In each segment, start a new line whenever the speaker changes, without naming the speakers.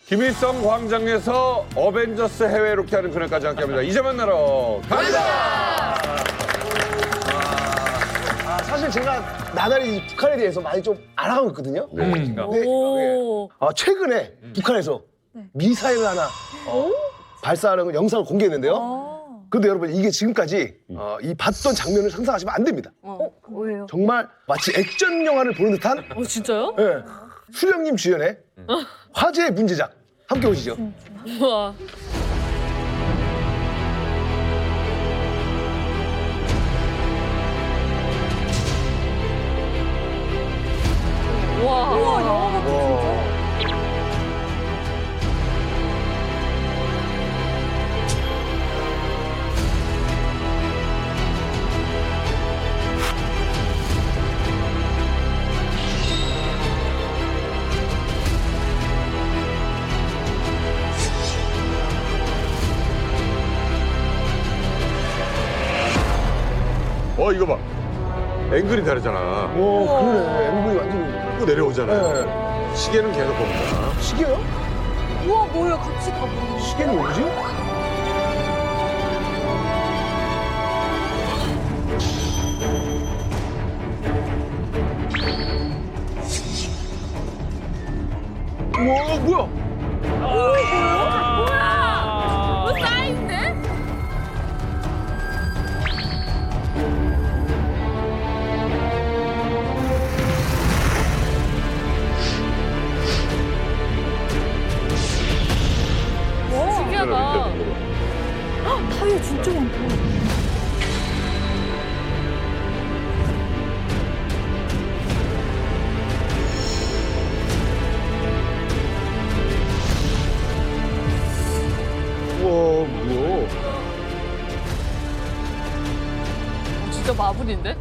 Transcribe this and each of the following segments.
김일성 광장에서 어벤져스 해외 로케하는 그날까지 함께합니다. 이제 만나러 갑니다.
사실 제가 나날이 이 북한에 대해서 많이 좀 알아가고 있거든요.
네.
근데 최근에 북한에서 미사일 하나 발사하는 영상을 공개했는데요. 그런데 여러분 이게 지금까지 이 봤던 장면을 상상하시면 안 됩니다.
왜요?
정말 마치 액션 영화를 보는 듯한
진짜요?
예, 수령님 주연의 화제의 문제작 함께 보시죠.
우와. 우와, 영화 같아, 진짜.
이거 봐. 앵글이 다르잖아.
오, 그러네. 앵글이 완전히.
또 내려오잖아요.
네.
시계는 계속 봅니다.
시계요?
우와, 뭐야, 같이 다 보는
시계는 뭐지? 우와, 뭐야?
뭐야? 이거 사인데? 와, 신기하다. 타이어 진짜 많다.
우와, 뭐야?
진짜 마블인데?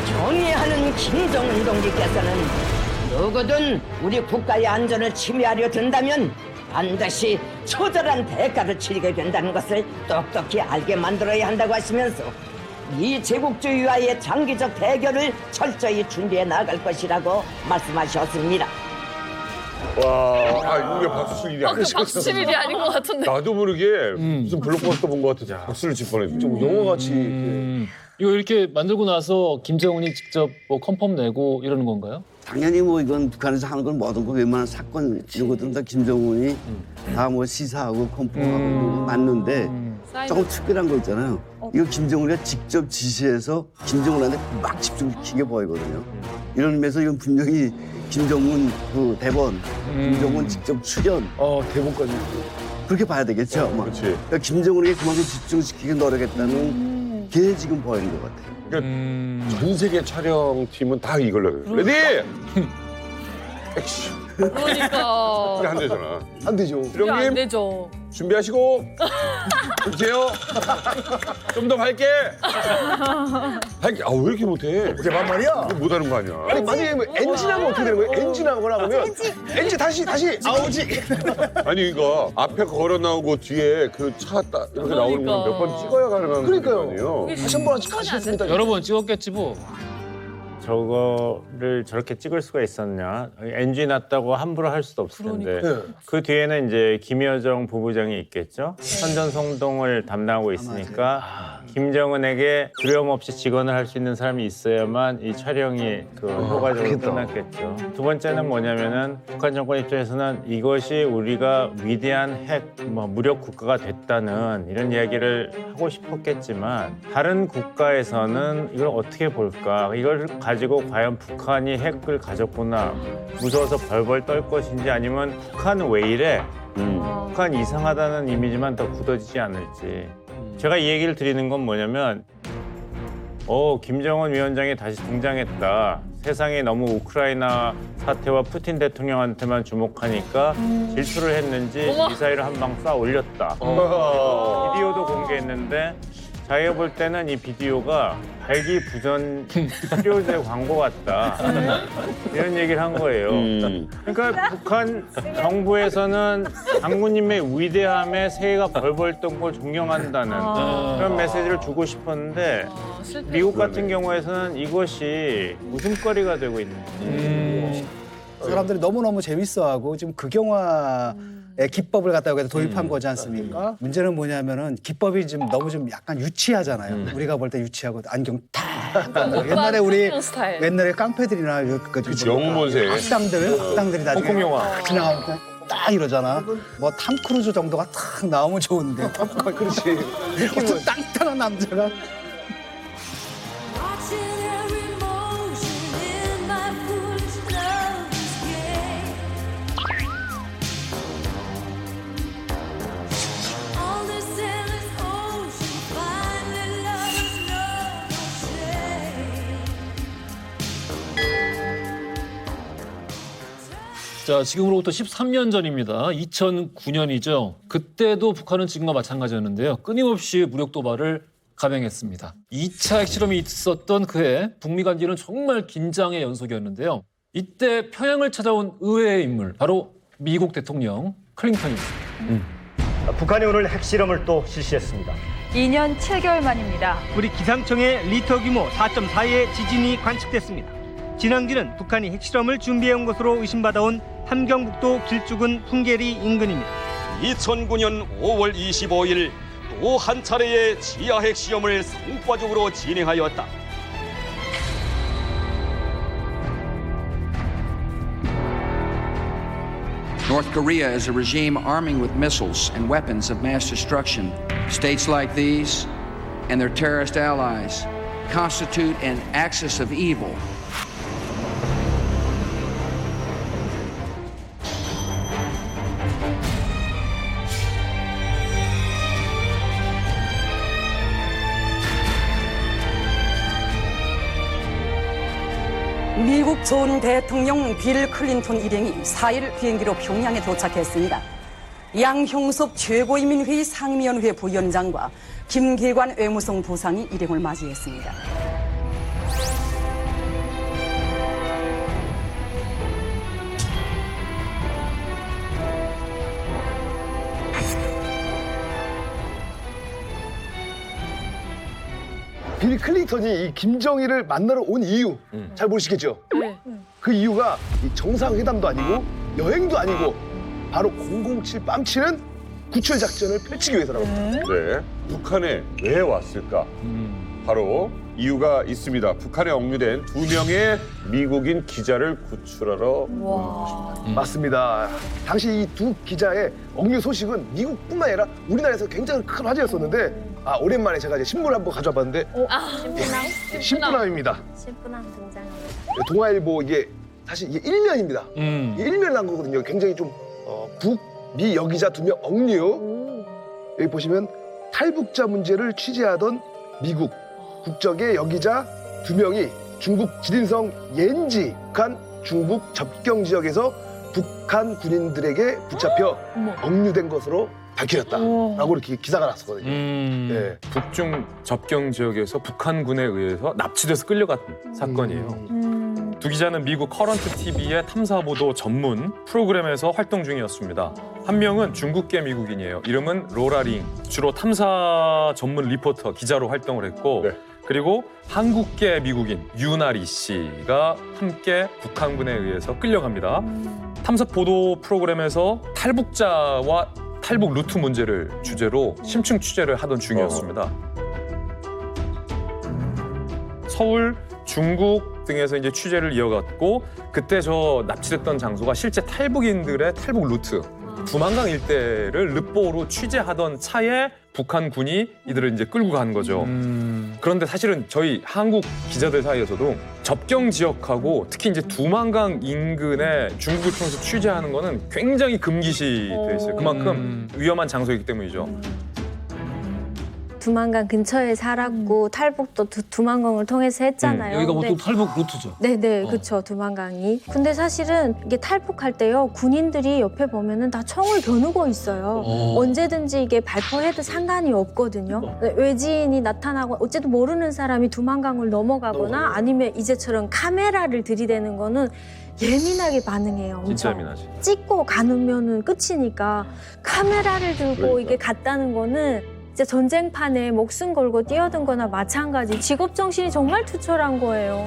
경의하는 김정은 동지께서는 누구든 우리 국가의 안전을 침해하려 든다면 반드시 처절한 대가를 치르게 된다는 것을 똑똑히 알게 만들어야 한다고 하시면서 이 제국주의와의 장기적 대결을 철저히 준비해 나갈 것이라고 말씀하셨습니다.
와, 이게 박수 칠 일이 아니야.
박수 칠 일이 아닌 것 같은데.
나도 모르게 무슨 블록버스터 본 것 같아. 박수를 칠 뻔했어.
좀 영화같이.
이거 이렇게 만들고 나서 김정은이 직접 뭐 컨펌 내고 이러는 건가요?
당연히 뭐 이건 북한에서 하는 건 모든 거 웬만한 사건 이런 것들은 다 김정은이 다 뭐 시사하고 컨펌하고 이런 거 맞는데 조금 특별한 거 있잖아요. 이거 김정은이가 직접 지시해서 김정은한테 막 집중시키게 보이거든요. 이런 의미에서 이건 분명히 김정은 그 대본, 김정은 직접 출연
대본까지.
그렇게 봐야 되겠죠. 아마.
그렇지.
그러니까 김정은에게 그만큼 집중시키기 노력했다는 게 지금 보이는 것 같아요.
그러니까 전 세계 촬영팀은 다 이걸로 해요. 레디! 액션.
그러니까.
이게 안 되잖아.
안 되죠.
이게 안
수령님,
되죠.
준비하시고. 보세요. 좀 더 밝게. 밝게. 왜 이렇게 못해?
그게 만말이야?
이거 못하는 거 아니야?
아니, 만약에 뭐 엔진하면 어떻게 되는 거예요? 엔진하거나 그러면 엔진 다시 아우지.
아니, 이거 앞에 걸어 나오고 뒤에 그 차 이렇게 나오는 건 몇 번 찍어야 가능한
그러니까요.
거 아니에요?
다시 한번 같이 가시겠습니다.
여러 번 찍었겠지 뭐.
저거를 저렇게 찍을 수가 있었냐. NG 났다고 함부로 할 수도 없을 텐데.
네.
그 뒤에는 이제 김여정 부부장이 있겠죠. 선전성동을 담당하고 있으니까 김정은에게 두려움 없이 직언을 할 수 있는 사람이 있어야만 이 촬영이 그 효과적으로 끝났겠죠. 두 번째는 뭐냐면은 북한 정권 입장에서는 이것이 우리가 위대한 핵, 무력 국가가 됐다는 이런 이야기를 하고 싶었겠지만 다른 국가에서는 이걸 어떻게 볼까? 이걸 가지고 과연 북한이 핵을 가졌구나 무서워서 벌벌 떨 것인지 아니면 북한 왜 이래? 북한 이상하다는 이미지만 더 굳어지지 않을지. 제가 이 얘기를 드리는 건 뭐냐면 김정은 위원장이 다시 등장했다. 세상이 너무 우크라이나 사태와 푸틴 대통령한테만 주목하니까 질투를 했는지 미사일을 한 방 쏴 올렸다. 비디오도 공개했는데 자기가 볼 때는 이 비디오가 발기부전 치료제 광고 같다. 이런 얘기를 한 거예요. 그러니까 북한 정부에서는 장군님의 위대함에 새해가 벌벌 떤 걸 존경한다는 그런 메시지를 주고 싶었는데 미국 같은 경우에서는 이것이 웃음거리가 되고 있는 거예요.
사람들이 너무너무 재밌어하고 지금 극영화의 기법을 갖다가 여기다 도입한 거지 않습니까? 문제는 뭐냐면은 기법이 지금 너무 좀 약간 유치하잖아요. 우리가 볼 때 유치하고 안경 탁. 옛날에 우리
스타일.
옛날에 깡패들이나
영웅본색.
악당들이 나중에
홍콩 영화.
지나가면 딱 이러잖아. 뭐 탐 크루즈 정도가 탁 나오면 좋은데.
그렇지.
어떤 땅땅한 남자가.
Watching every motion in my foolish love's game. All this endless ocean, finally lovers know no shame.
자, 지금으로부터 13년 전입니다. 2009년이죠. 그때도 북한은 지금과 마찬가지였는데요. 끊임없이 무력 도발을 감행했습니다. 2차 핵실험이 있었던 그해 북미 관계는 정말 긴장의 연속이었는데요. 이때 평양을 찾아온 의외의 인물, 바로 미국 대통령 클린턴이었습니다.
북한이 오늘 핵실험을 또 실시했습니다.
2년 7개월 만입니다.
우리 기상청에 리터 규모 4.4의 지진이 관측됐습니다. 진앙지는 북한이 핵실험을 준비해온 것으로 의심받아온 함경북도 길쭉은 풍계리 인근입니다.
2009년 5월 25일 또 한 차례의 지하 핵시험을 성과적으로 진행하였다.
North Korea is a regime arming with missiles and weapons of mass destruction. States like these and their terrorist allies constitute an axis of evil.
미국 전 대통령 빌 클린턴 일행이 4일 비행기로 평양에 도착했습니다. 양형섭 최고인민회의 상임위원회 부위원장과 김계관 외무성 부상이 일행을 맞이했습니다.
빌 클린턴이 이 김정일을 만나러 온 이유 잘 모르시겠죠?
네.
그 이유가 이 정상회담도 아니고 여행도 아니고 바로 007 뺨치는 구출 작전을 펼치기 위해서라고 합니다.
네. 북한에 왜 왔을까? 바로 이유가 있습니다. 북한에 억류된 2명의 미국인 기자를 구출하러
맞습니다. 당시 이 두 기자의 억류 소식은 미국뿐만 아니라 우리나라에서 굉장히 큰 화제였었는데 오랜만에 제가 이제 신문을 한번 가져와 봤는데
신분함?
신분함입니다.
신분함 등장합니다.
동아일보 이게 사실 이게 일면입니다. 이게 일면을 한 거거든요. 굉장히 좀 북미 여기자 2명 억류. 여기 보시면 탈북자 문제를 취재하던 미국 국적의 여기자 2명이 중국 지린성 옌지 북한 중국 접경 지역에서 북한 군인들에게 붙잡혀 억류된 것으로 밝혀졌다라고 이렇게 기사가 났었거든요. 네.
북중 접경 지역에서 북한군에 의해서 납치돼서 끌려간 사건이에요. 두 기자는 미국 커런트 TV의 탐사보도 전문 프로그램에서 활동 중이었습니다. 한 명은 중국계 미국인이에요. 이름은 로라 링. 주로 탐사 전문 리포터, 기자로 활동을 했고 그리고 한국계 미국인 유나리 씨가 함께 북한군에 의해서 끌려갑니다. 탐사 보도 프로그램에서 탈북자와 탈북 루트 문제를 주제로 심층 취재를 하던 중이었습니다. 서울, 중국 등에서 이제 취재를 이어갔고 그때 저 납치됐던 장소가 실제 탈북인들의 탈북 루트 두만강 일대를 르뽀로 취재하던 차에 북한군이 이들을 이제 끌고 간 거죠. 그런데 사실은 저희 한국 기자들 사이에서도 접경 지역하고 특히 이제 두만강 인근에 중국을 통해서 취재하는 거는 굉장히 금기시 돼 있어요. 그만큼 위험한 장소이기 때문이죠.
두만강 근처에 살았고 탈북도 두만강을 통해서 했잖아요.
여기가 보통
근데-
탈북 루트죠.
네네, 그렇죠. 두만강이. 근데 사실은 이게 탈북할 때요, 군인들이 옆에 보면은 다 총을 겨누고 있어요. 언제든지 이게 발포해도 상관이 없거든요. 외지인이 나타나고 어쨌든 모르는 사람이 두만강을 넘어가거나 아니면 이제처럼 카메라를 들이대는 거는 예민하게 반응해요. 엄청.
진짜 예민하지.
찍고 가누면은 끝이니까 카메라를 들고
그러니까.
이게 갔다는 거는 진짜 전쟁판에 목숨 걸고 뛰어든 거나 마찬가지. 직업 정신이 정말 투철한 거예요.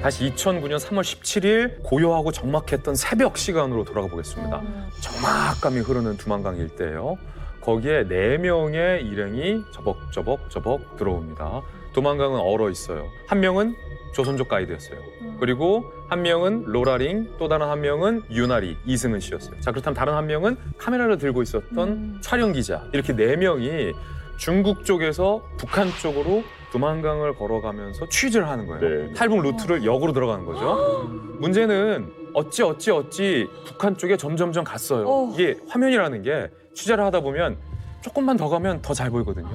다시 2009년 3월 17일 고요하고 적막했던 새벽 시간으로 돌아가 보겠습니다. 적막감이 흐르는 두만강 일대예요. 거기에 4명의 일행이 저벅저벅 들어옵니다. 두만강은 얼어 있어요. 한 명은 조선족 가이드였어요. 그리고 한 명은 로라링, 또 다른 한 명은 유나리, 이승은 씨였어요. 자, 그렇다면 다른 한 명은 카메라를 들고 있었던 촬영 기자. 이렇게 4명이 중국 쪽에서 북한 쪽으로 두만강을 걸어가면서 취재를 하는 거예요.
네.
탈북 루트를 역으로 들어가는 거죠. 문제는 어찌 북한 쪽에 점점점 갔어요. 이게 화면이라는 게 취재를 하다 보면 조금만 더 가면 더 잘 보이거든요.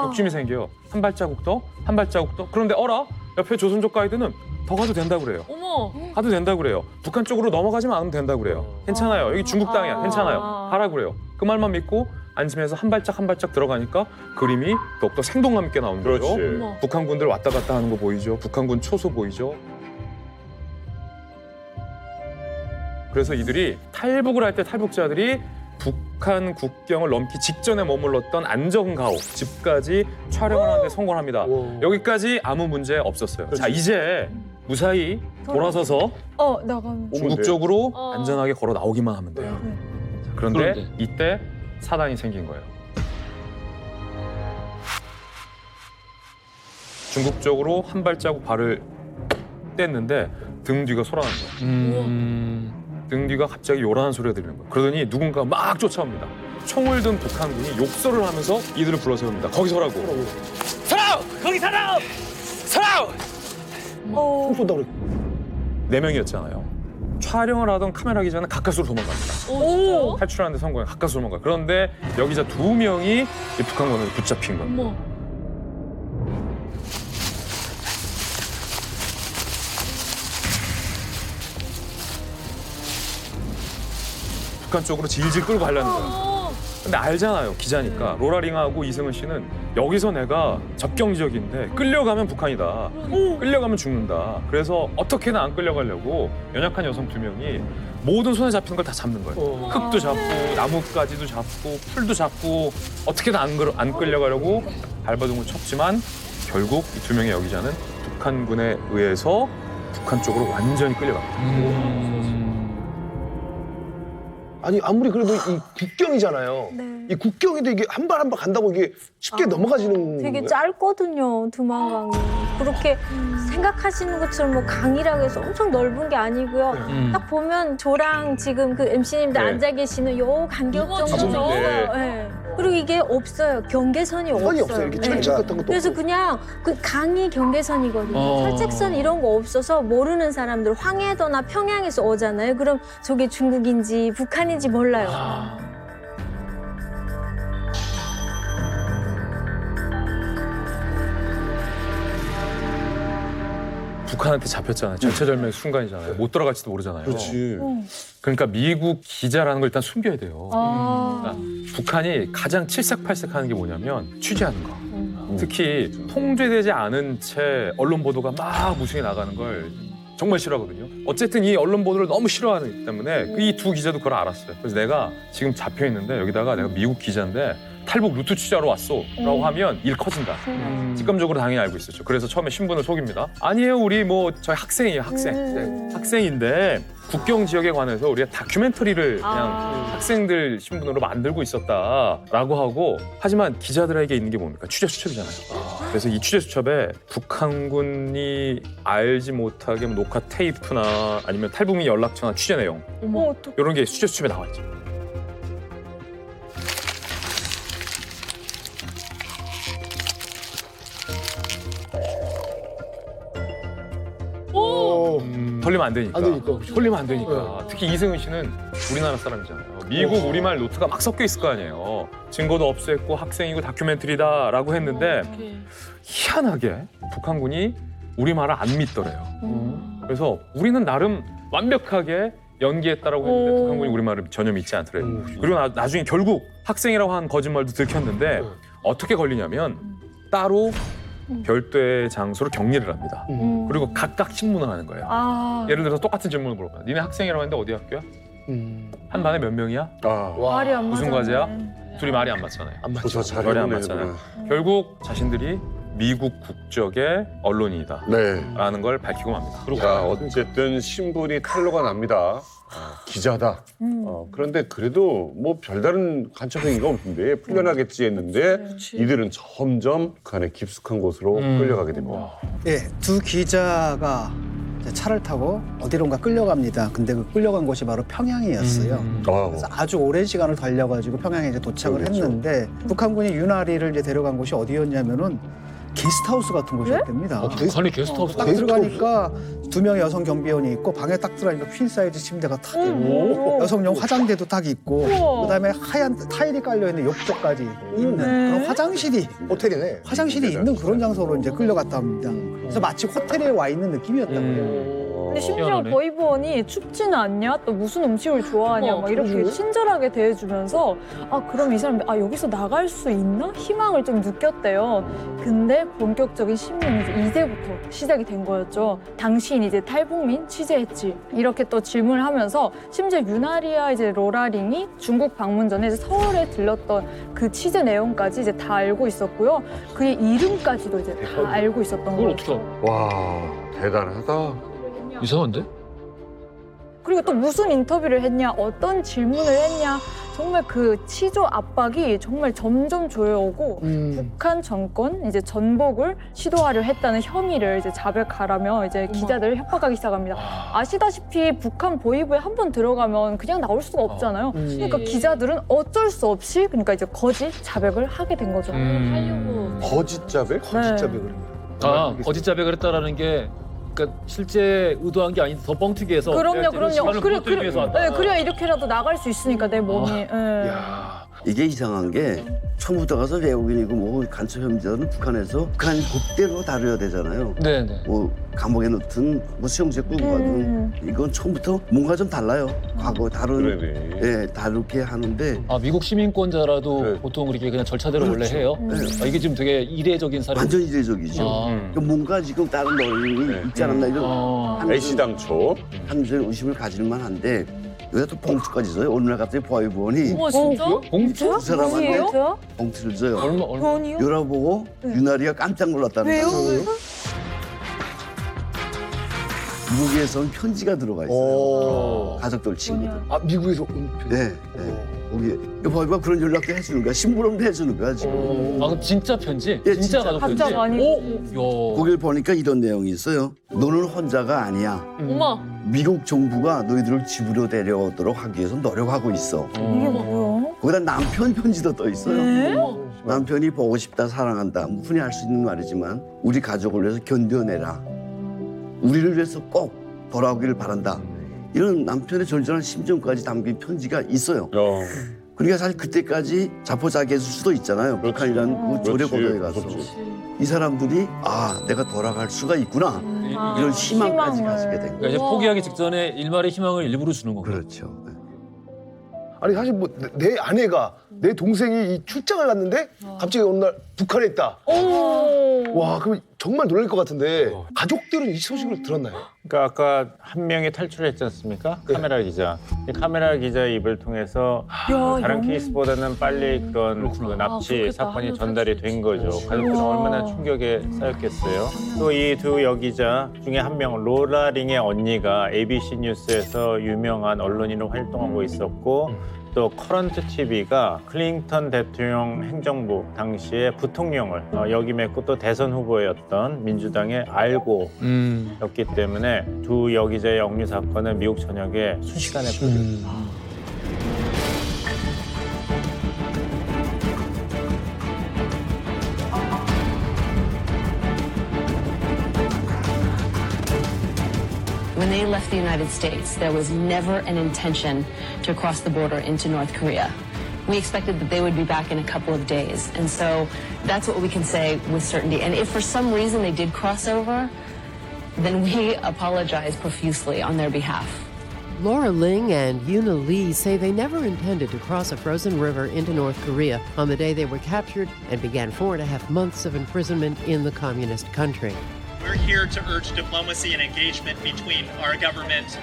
욕심이 생겨요. 한 발자국 더, 한 발자국 더. 그런데 어라? 옆에 조선족 가이드는 더 가도 된다고 그래요.
어머.
가도 된다고 그래요. 북한 쪽으로 넘어가지만 않으면 된다고 그래요. 괜찮아요. 여기 중국 땅이야. 괜찮아요. 하라고 그래요. 그 말만 믿고 안심해서 한 발짝 들어가니까 그림이 더욱더 생동감 있게 나오는 거죠.
그렇지.
어머.
북한군들 왔다 갔다 하는 거 보이죠? 북한군 초소 보이죠? 그래서 이들이 탈북을 할 때 탈북자들이 북한 국경을 넘기 직전에 머물렀던 안정가오 집까지 촬영을 하는데 성공을 합니다. 여기까지 아무 문제 없었어요. 자, 이제 무사히 돌아서서
나가면.
중국 쪽으로 안전하게 걸어 나오기만 하면 돼요. 자, 그런데 이때 사단이 생긴 거예요. 중국 쪽으로 한 발자국 발을 뗐는데 등 뒤가 솟아난 거예요. 등 뒤가 갑자기 요란한 소리가 들리는 거예요. 그러더니 누군가 막 쫓아옵니다. 총을 든 북한군이 욕설을 하면서 이들을 불러세웁니다. 거기 서라고.
서라우! 거기 서라우! 서라우!
총 쏜다 그래.
4명이었잖아요. 촬영을 하던 카메라 기자는 가까스로 도망갑니다.
오.
탈출하는데 성공해 가까스로 도망가요. 그런데 여기자 2명이 이 북한군을 붙잡힌 겁니다.
어머.
북한 쪽으로 질질 끌고 가려는 거예요. 근데 알잖아요, 기자니까. 로라링하고 이승은 씨는 여기서 내가 접경 지역인데 끌려가면 북한이다. 끌려가면 죽는다. 그래서 어떻게든 안 끌려가려고 연약한 여성 2명이 모든 손에 잡히는 걸 다 잡는 거예요. 흙도 잡고 나뭇가지도 잡고 풀도 잡고 어떻게든 안 끌려가려고 발버둥을 쳤지만 결국 이 2명의 여기자는 북한군에 의해서 북한 쪽으로 완전히 끌려갑니다.
아니 아무리 그래도 이 국경이잖아요.
네.
이 국경인데 이게 한 발 한 발 간다고 이게 쉽게 넘어가지는
되게
거예요?
짧거든요, 두만강이. 그렇게 생각하시는 것처럼 뭐 강이라고 해서 엄청 넓은 게 아니고요. 딱 보면 저랑 지금 그 MC님들
네.
앉아 계시는 요 간격
이거
정도.
진짜
네.
네. 그리고 이게 없어요. 경계선이
선이
없어요.
없어요. 이렇게
네.
철책 같은 것도
그래서
없고.
그냥 그 강이 경계선이거든요. 철책선 이런 거 없어서 모르는 사람들 황해도나 평양에서 오잖아요. 그럼 저게 중국인지 북한인지 몰라요.
북한한테 잡혔잖아요. 절체절명의 순간이잖아요. 못 돌아갈지도 모르잖아요.
그렇지.
그러니까 미국 기자라는 걸 일단 숨겨야 돼요.
아.
그러니까 북한이 가장 칠색팔색하는 게 뭐냐면 취재하는 거. 특히 통제되지 않은 채 언론 보도가 막 무중에 나가는 걸 정말 싫어하거든요. 어쨌든 이 언론 보도를 너무 싫어하기 때문에 이 2 기자도 그걸 알았어요. 그래서 내가 지금 잡혀 있는데 여기다가 내가 미국 기자인데 탈북 루트 취재하러 왔어라고 하면 일 커진다. 직감적으로 당연히 알고 있었죠. 그래서 처음에 신분을 속입니다. 아니에요, 우리 뭐 저희 학생이에요, 학생. 네, 학생인데 국경 지역에 관해서 우리가 다큐멘터리를 그냥 학생들 신분으로 만들고 있었다라고 하고, 하지만 기자들에게 있는 게 뭡니까? 취재 수첩이잖아요. 그래서 이 취재 수첩에 북한군이 알지 못하게 녹화 테이프나 아니면 탈북민 연락처나 취재 내용 이런 게 취재 수첩에 나와 있죠. 털리면 안 되니까. 털리면 안 되니까. 특히 이승은 씨는 우리나라 사람이잖아요. 미국 우리말 노트가 막 섞여 있을 거 아니에요. 증거도 없앴고 학생이고 다큐멘터리다라고 했는데 희한하게 북한군이 우리말을 안 믿더래요. 그래서 우리는 나름 완벽하게 연기했다라고 했는데 북한군이 우리말을 전혀 믿지 않더래요. 그리고 나중에 결국 학생이라고 한 거짓말도 들켰는데 어떻게 걸리냐면 따로 별도의 장소로 격리를 합니다. 그리고 각각 신문을 하는 거예요. 예를 들어서 똑같은 질문을 물어봐요. 니네 학생이라고 했는데 어디 학교야? 한 반에 몇 명이야?
말이 안
무슨
맞았네.
과제야? 둘이 말이 안 맞잖아요.
조사 잘
말이 안
해보네,
맞잖아요. 결국 자신들이 미국 국적의 언론인이다 라는 걸 밝히고 맙니다.
자, 어쨌든 신분이 탄로가 납니다. 기자다. 그런데 그래도 뭐 별다른 간첩 행위가 없는데 풀려나겠지 했는데 이들은 점점 북한의 깊숙한 곳으로 끌려가게 됩니다.
예, 두 기자가 이제 차를 타고 어디론가 끌려갑니다. 근데 그 끌려간 곳이 바로 평양이었어요. 그래서 아주 오랜 시간을 달려가지고 평양에 이제 도착을 했는데 북한군이 윤아리를 이제 데려간 곳이 어디였냐면은 게스트하우스 같은 곳이었답니다.
북한이 게스트하우스
딱 들어가니까 두 명의 여성 경비원이 있고 방에 딱 들어가니까 퀸 사이즈 침대가 딱 있고 여성용 화장대도 딱 있고 그다음에 하얀 타일이 깔려 있는 욕조까지 있는 그런 화장실이
호텔이네.
화장실이 있는 그런 장소로 이제 끌려갔다 합니다. 그래서 마치 호텔에 와 있는 느낌이었다고요.
근데 심지어 보이브원이 춥지는 않냐? 또 무슨 음식을 좋아하냐? 막 이렇게 친절하게 대해주면서 그럼 이 사람이 여기서 나갈 수 있나? 희망을 좀 느꼈대요. 근데 본격적인 심리는 이제 이제부터 시작이 된 거였죠. 당신 이제 탈북민 취재했지? 이렇게 또 질문을 하면서 심지어 유나리와 이제 로라링이 중국 방문 전에 이제 서울에 들렀던 그 취재 내용까지 이제 다 알고 있었고요. 그의 이름까지도 이제 다 알고 있었던 거예요.
어떻게 알아?
와, 대단하다.
이상한데?
그리고 또 무슨 인터뷰를 했냐, 어떤 질문을 했냐, 정말 그 치조 압박이 정말 점점 조여오고 북한 정권 이제 전복을 시도하려 했다는 혐의를 이제 자백하라며 이제 기자들을 협박하기 시작합니다. 아시다시피 북한 보위부에 한 번 들어가면 그냥 나올 수가 없잖아요. 그러니까 기자들은 어쩔 수 없이 그러니까 이제 거짓 자백을 하게 된 거죠. 하려고.
거짓 자백?
거짓 자백을.
거짓 자백을 했다라는 게 그러니까 실제 의도한 게 아닌데 더 뻥튀기 해서
그럼요. 그래야 이렇게라도 나갈 수 있으니까 내 몸이.
이게 이상한 게 처음부터 가서 외국인이고 뭐 간첩 혐의자는 북한에서 북한 법대로 다뤄야 되잖아요.
네네.
뭐 감옥에 넣든 뭐 수용소에 끌고 가든 이건 처음부터 뭔가 좀 달라요. 과거 다룬 다루게 하는데
미국 시민권자라도 보통 그렇게 그냥 절차대로 원래 해요. 이게 지금 되게 이례적인 사례.
완전 이례적이죠. 그러니까 뭔가 지금 다른 논란이 있지 않았나 이런
애시당초
한전 의심을 가질만 한데 여기다 또 봉투까지 줘요. 어느 날 갑자기 보위부원이
진짜?
봉투?
그 사람한테 봉투를 줘요.
얼마?
열어보고 유나리가 깜짝 놀랐다는 거예요. 미국에서는 편지가 들어가 있어요. 가족들, 친구들.
미국에서 온 편지?
네. 거기에 보위부가 그런 연락도 해주는 거야. 심부름도 해주는 거야 지금.
그럼 진짜 편지?
예,
진짜 가족 편지?
가짜가 아니고.
거길 보니까 이런 내용이 있어요. 너는 혼자가 아니야.
어머.
미국 정부가 너희들을 집으로 데려오도록 하기 위해서 노력하고 있어.
이게 뭐야?
거기다 남편 편지도 떠 있어요. 남편이 보고 싶다, 사랑한다. 흔히 할 수 있는 말이지만 우리 가족을 위해서 견뎌내라. 우리를 위해서 꼭 돌아오기를 바란다. 이런 남편의 절절한 심정까지 담긴 편지가 있어요. 그러니까 사실 그때까지 자포자기했을 수도 있잖아요. 북한이라는 그 조례 고도에 가서. 이 사람들이 내가 돌아갈 수가 있구나. 이런 희망까지 가지게 된 거예요.
그러니까 이제 포기하기 직전에 일말의 희망을 일부러 주는 거고.
그렇죠.
아니 사실 뭐 내 아내가 내 동생이 이 출장을 갔는데 갑자기 어느 날 북한에 있다. 와 그럼 정말 놀랄 것 같은데 가족들은 이 소식을 들었나요?
그러니까 아까 한 명이 탈출했지 않습니까? 카메라 기자. 이 카메라 기자 입을 통해서 다른 케이스보다는 빨리 그런 그 납치
그렇겠다.
사건이
한명
전달이 된 거죠. 가족들은 얼마나 충격에 쌓였겠어요. 또 이 두 여기자 중에 한 명, 로라 링의 언니가 ABC 뉴스에서 유명한 언론인으로 활동하고 있었고 또 커런트 TV가 클린턴 대통령 행정부 당시에 부통령을 역임했고 또 대선 후보였던 민주당의 알고였기 때문에 두 여기자의 억류 사건은 미국 전역에 순식간에 퍼졌습니다.
When they left the United States, there was never an intention to cross the border into North Korea. We expected that they would be back in a couple of days. And so that's what we can say with certainty. And if for some reason they did cross over, then we apologize profusely on their behalf.
Laura Ling and Yuna Lee say they never intended to cross a frozen river into North Korea on the day they were captured and began 4.5 months of imprisonment in the communist country.
We're here to urge diplomacy and engagement between our government,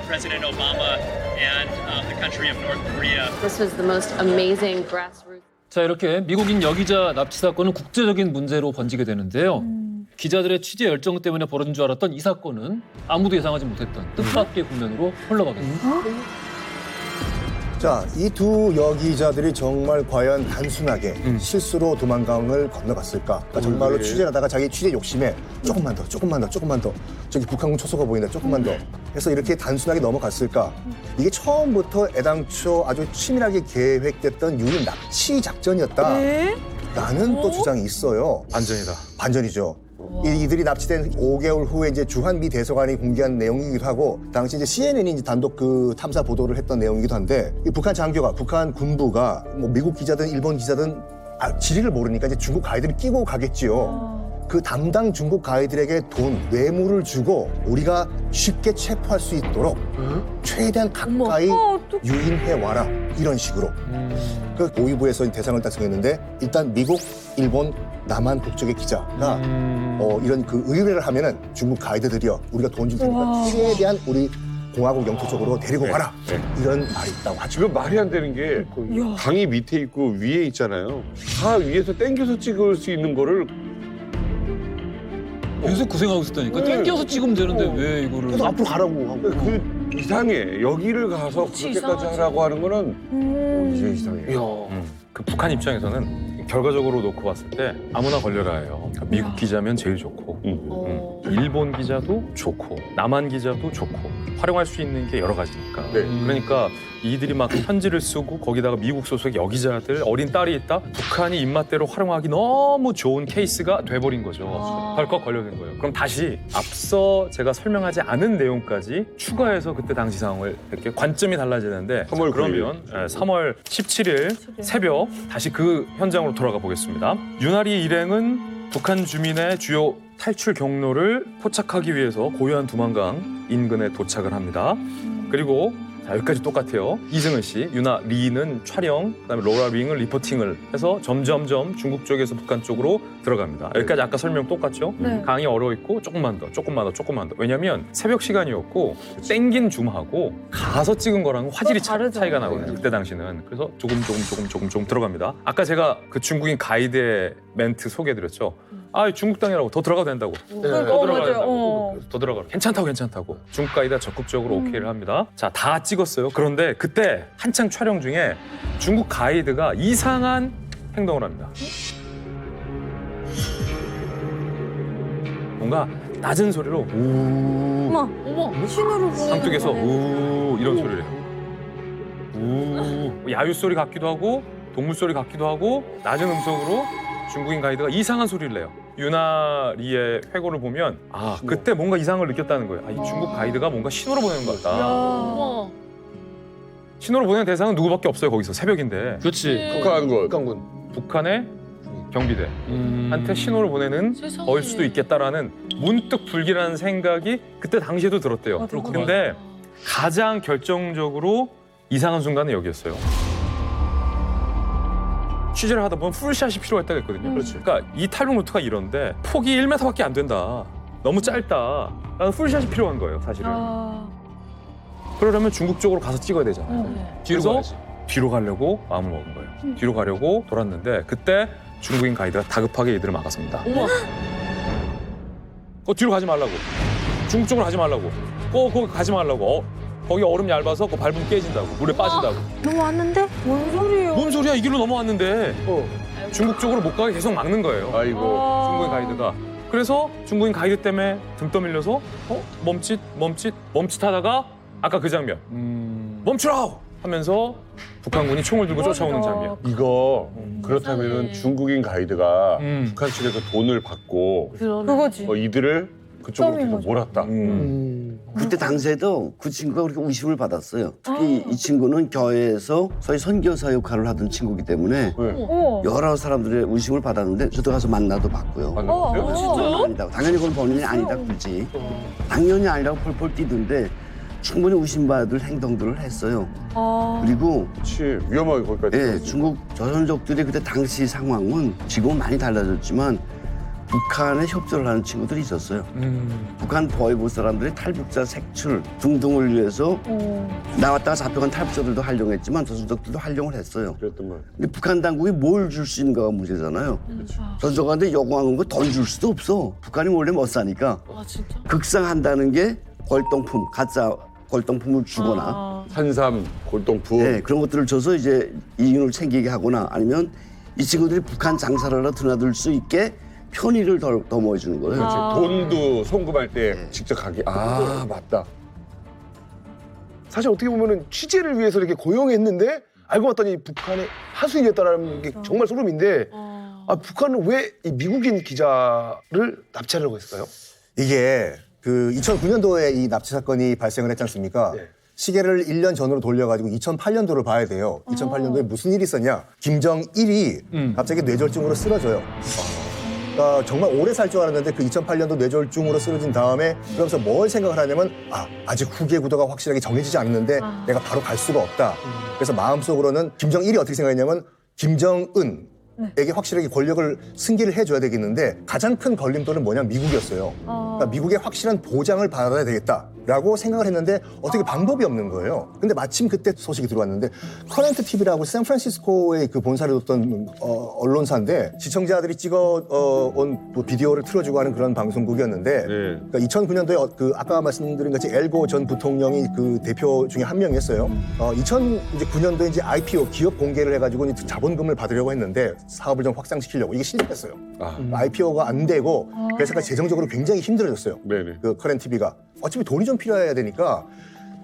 President Obama, and the country of North Korea.
This was the most amazing grassroots.
자, 이렇게 미국인 여기자 납치 사건은 국제적인 문제로 번지게 되는데요. 기자들의 취재 열정 때문에 벌어진 줄 알았던 이 사건은 아무도 예상하지 못했던 뜻밖의 국면으로 흘러가게 됩니다.
자, 이 두 여기자들이 정말 과연 단순하게 실수로 도망강을 건너갔을까? 그러니까 정말로 취재를 하다가 자기 취재 욕심에 조금만 더 저기 북한군 초소가 보인다 조금만 더 해서 이렇게 단순하게 넘어갔을까? 이게 처음부터 애당초 아주 치밀하게 계획됐던 유인 납치 작전이었다 라는 또 주장이 있어요. 반전이죠. 이들이 납치된 5개월 후에 이제 주한 미 대사관이 공개한 내용이기도 하고, 당시 이제 CNN이 이제 단독 그 탐사 보도를 했던 내용이기도 한데, 이 북한 장교가, 북한 군부가 뭐 미국 기자든 일본 기자든 지리를 모르니까 이제 중국 가이드를 끼고 가겠지요. 그 담당 중국 가이드에게 돈, 뇌물을 주고 우리가 쉽게 체포할 수 있도록 최대한 가까이 유인해 와라, 이런 식으로. 그 고위부에서 대상을 달성했는데, 일단 미국, 일본, 남한 국적의 기자가 이런 그 의뢰를 하면은 중국 가이드들이요, 우리가 돈 줄 테니까 최대한 우리 공화국 영토 쪽으로 데리고 가라, 이런 말이 있다고 하죠.
지금 말이 안 되는 게 강이 밑에 있고 위에 있잖아요. 다 위에서 땡겨서 찍을 수 있는 거를
계속 고생하고 있었다니까. 땡겨서 찍으면 되는데 왜 이거를.
그래서 앞으로 가라고 하고.
그 이상해. 여기를 가서 그렇게까지 하라고 하는 거는 이제 이상해요.
그 북한 입장에서는 결과적으로 놓고 봤을 때 아무나 걸려라예요. 그러니까 미국 기자면 제일 좋고, 일본 기자도 좋고, 남한 기자도 좋고, 활용할 수 있는 게 여러 가지니까. 그러니까 이들이 막 편지를 쓰고 거기다가 미국 소속 여기자들, 어린 딸이 있다, 북한이 입맛대로 활용하기 너무 좋은 케이스가 돼버린 거죠. 덜컥 걸려든 거예요. 그럼 다시 앞서 제가 설명하지 않은 내용까지 추가해서 그때 당시 상황을 이렇게 관점이 달라지는데,
3월
그러면 3월 17일 새벽 다시 그 현장으로 돌아가 보겠습니다. 유나리 일행은 북한 주민의 주요 탈출 경로를 포착하기 위해서 고요한 두만강 인근에 도착을 합니다. 그리고 자, 여기까지 똑같아요. 이승은 씨, 유나 리는 촬영, 그다음에 로라 링은 리포팅을 해서 점점점 중국 쪽에서 북한 쪽으로 들어갑니다. 여기까지 아까 설명 똑같죠? 강이 얼어 있고 조금만 더. 왜냐면 새벽 시간이었고 땡긴 줌하고 가서 찍은 거랑 화질이 차이가 나거든요. 그때 당시는. 그래서 조금 들어갑니다. 아까 제가 그 중국인 가이드의 멘트 소개해드렸죠. 중국 땅이라고 더 들어가도 된다고. 더 들어가라. 괜찮다고. 중국 가이드가 적극적으로 오케이를 합니다. 자, 다 찍었어요. 그런데 그때 한창 촬영 중에 중국 가이드가 이상한 행동을 합니다. 뭔가 낮은 소리로 우.
어머, 신호를 보내는
상쪽에서
거네.
우 이런 소리를 해요. 우. 야유 소리 같기도 하고 동물 소리 같기도 하고 낮은 음성으로 중국인 가이드가 이상한 소리를 내요. 유나리의 회고를 보면 그때 뭔가 이상을 느꼈다는 거예요. 이 중국 가이드가 뭔가 신호를 보내는 것 같다. 신호를 보내는 대상은 누구밖에 없어요. 거기서 새벽인데.
그렇지.
북한의 경비대한테 신호를 보내는 거일 수도 있겠다라는 문득 불길한 생각이 그때 당시에도 들었대요. 근데 가장 결정적으로 이상한 순간은 여기였어요. 취재를 하다 보면 풀샷이 필요했다고 했거든요.
그렇지.
그러니까 이 탈북 루트가 이런데 폭이 1m밖에 안 된다. 너무 짧다. 라는 풀샷이 필요한 거예요, 사실은. 그러려면 중국 쪽으로 가서 찍어야 되잖아요.
뒤로
그래서
가야지.
뒤로 가려고 마음을 먹은 거예요. 뒤로 가려고 돌았는데 그때 중국인 가이드가 다급하게 이들을 막았습니다. 뒤로 가지 말라고. 중국 쪽으로 가지 말라고. 거기 가지 말라고. 거기 얼음 얇아서 그 밟으면 깨진다고. 물에 빠진다고.
넘어왔는데? 뭔 소리예요?
뭔 소리야? 이 길로 넘어왔는데. 중국 쪽으로 못 가게 계속 막는 거예요.
아이고.
중국인 가이드가. 그래서 중국인 가이드 때문에 등 떠밀려서 멈칫하다가 아까 그 장면. 멈추라! 하면서 북한군이 총을 들고 쫓아오는 장면.
이거 그렇다면은 중국인 가이드가 북한 측에서 돈을 받고
그거지.
이들을 그쪽으로 계속 몰았다.
그때 당시에도 그 친구가 그렇게 의심을 받았어요. 특히 이 친구는 교회에서 소위 선교사 역할을 하던 친구이기 때문에 여러 사람들의 의심을 받았는데 저도 가서 만나도 봤고요.
만나봤어요?
진짜요? 아니다. 당연히 그건 본인이 아니다 그러지. 당연히 아니라고 펄펄 뛰던데 충분히 의심받을 행동들을 했어요. 그리고
그렇지. 위험하게 거기까지.
네, 중국 조선족들이 그때 당시 상황은 지금은 많이 달라졌지만 북한에 협조를 하는 친구들이 있었어요. 북한 보위부 사람들이 탈북자 색출 등등을 위해서 나왔다가 잡혀간 탈북자들도 활용했지만 조선족들도 활용을 했어요.
그랬던 거예요.
근데 북한 당국이 뭘 줄 수 있는가가 문제잖아요. 조선족한테 요구하는 거 돈 줄 수도 없어. 북한이 원래 못 사니까. 극상한다는 게 골동품, 가짜 골동품을 주거나
산삼, 골동품.
네, 그런 것들을 줘서 이제 이윤을 챙기게 하거나 아니면 이 친구들이 북한 장사를 하러 드나들 수 있게 편의를 더 모아주는 거예요.
그렇지. 돈도 송금할 때 직접 가게. 맞다.
사실 어떻게 보면은 취재를 위해서 이렇게 고용했는데 알고 봤더니 북한의 하수인이었다는 게 정말 소름인데 북한은 왜 이 미국인 기자를 납치하려고 했어요?
이게 그 2009년도에 이 납치 사건이 발생을 했지 않습니까? 시계를 1년 전으로 돌려가지고 2008년도를 봐야 돼요. 2008년도에 무슨 일이 있었냐? 김정일이 갑자기 뇌졸중으로 쓰러져요. 그러니까 정말 오래 살 줄 알았는데 그 2008년도 뇌졸중으로 쓰러진 다음에 그러면서 뭘 생각을 하냐면 아직 후계 구도가 확실하게 정해지지 않는데 내가 바로 갈 수가 없다. 그래서 마음속으로는 김정일이 어떻게 생각했냐면 김정은에게 확실하게 권력을 승계를 해줘야 되겠는데 가장 큰 걸림돌은 뭐냐 미국이었어요. 그러니까 미국의 확실한 보장을 받아야 되겠다라고 생각을 했는데 어떻게 방법이 없는 거예요. 근데 마침 그때 소식이 들어왔는데 커런트 TV라고 샌프란시스코에 그 본사를 뒀던 언론사인데 시청자들이 찍어온 비디오를 틀어주고 하는 그런 방송국이었는데 그러니까 2009년도에 그 아까 말씀드린 같이 엘고 전 부통령이 그 대표 중에 한 명이었어요. 2009년도에 이제 IPO 기업 공개를 해가지고 이제 자본금을 받으려고 했는데 사업을 좀 확장시키려고 이게 실패했어요. IPO가 안 되고 그래서 재정적으로 굉장히 힘들어졌어요. 그 커런트 TV가 어차피 돈이 좀 필요해야 되니까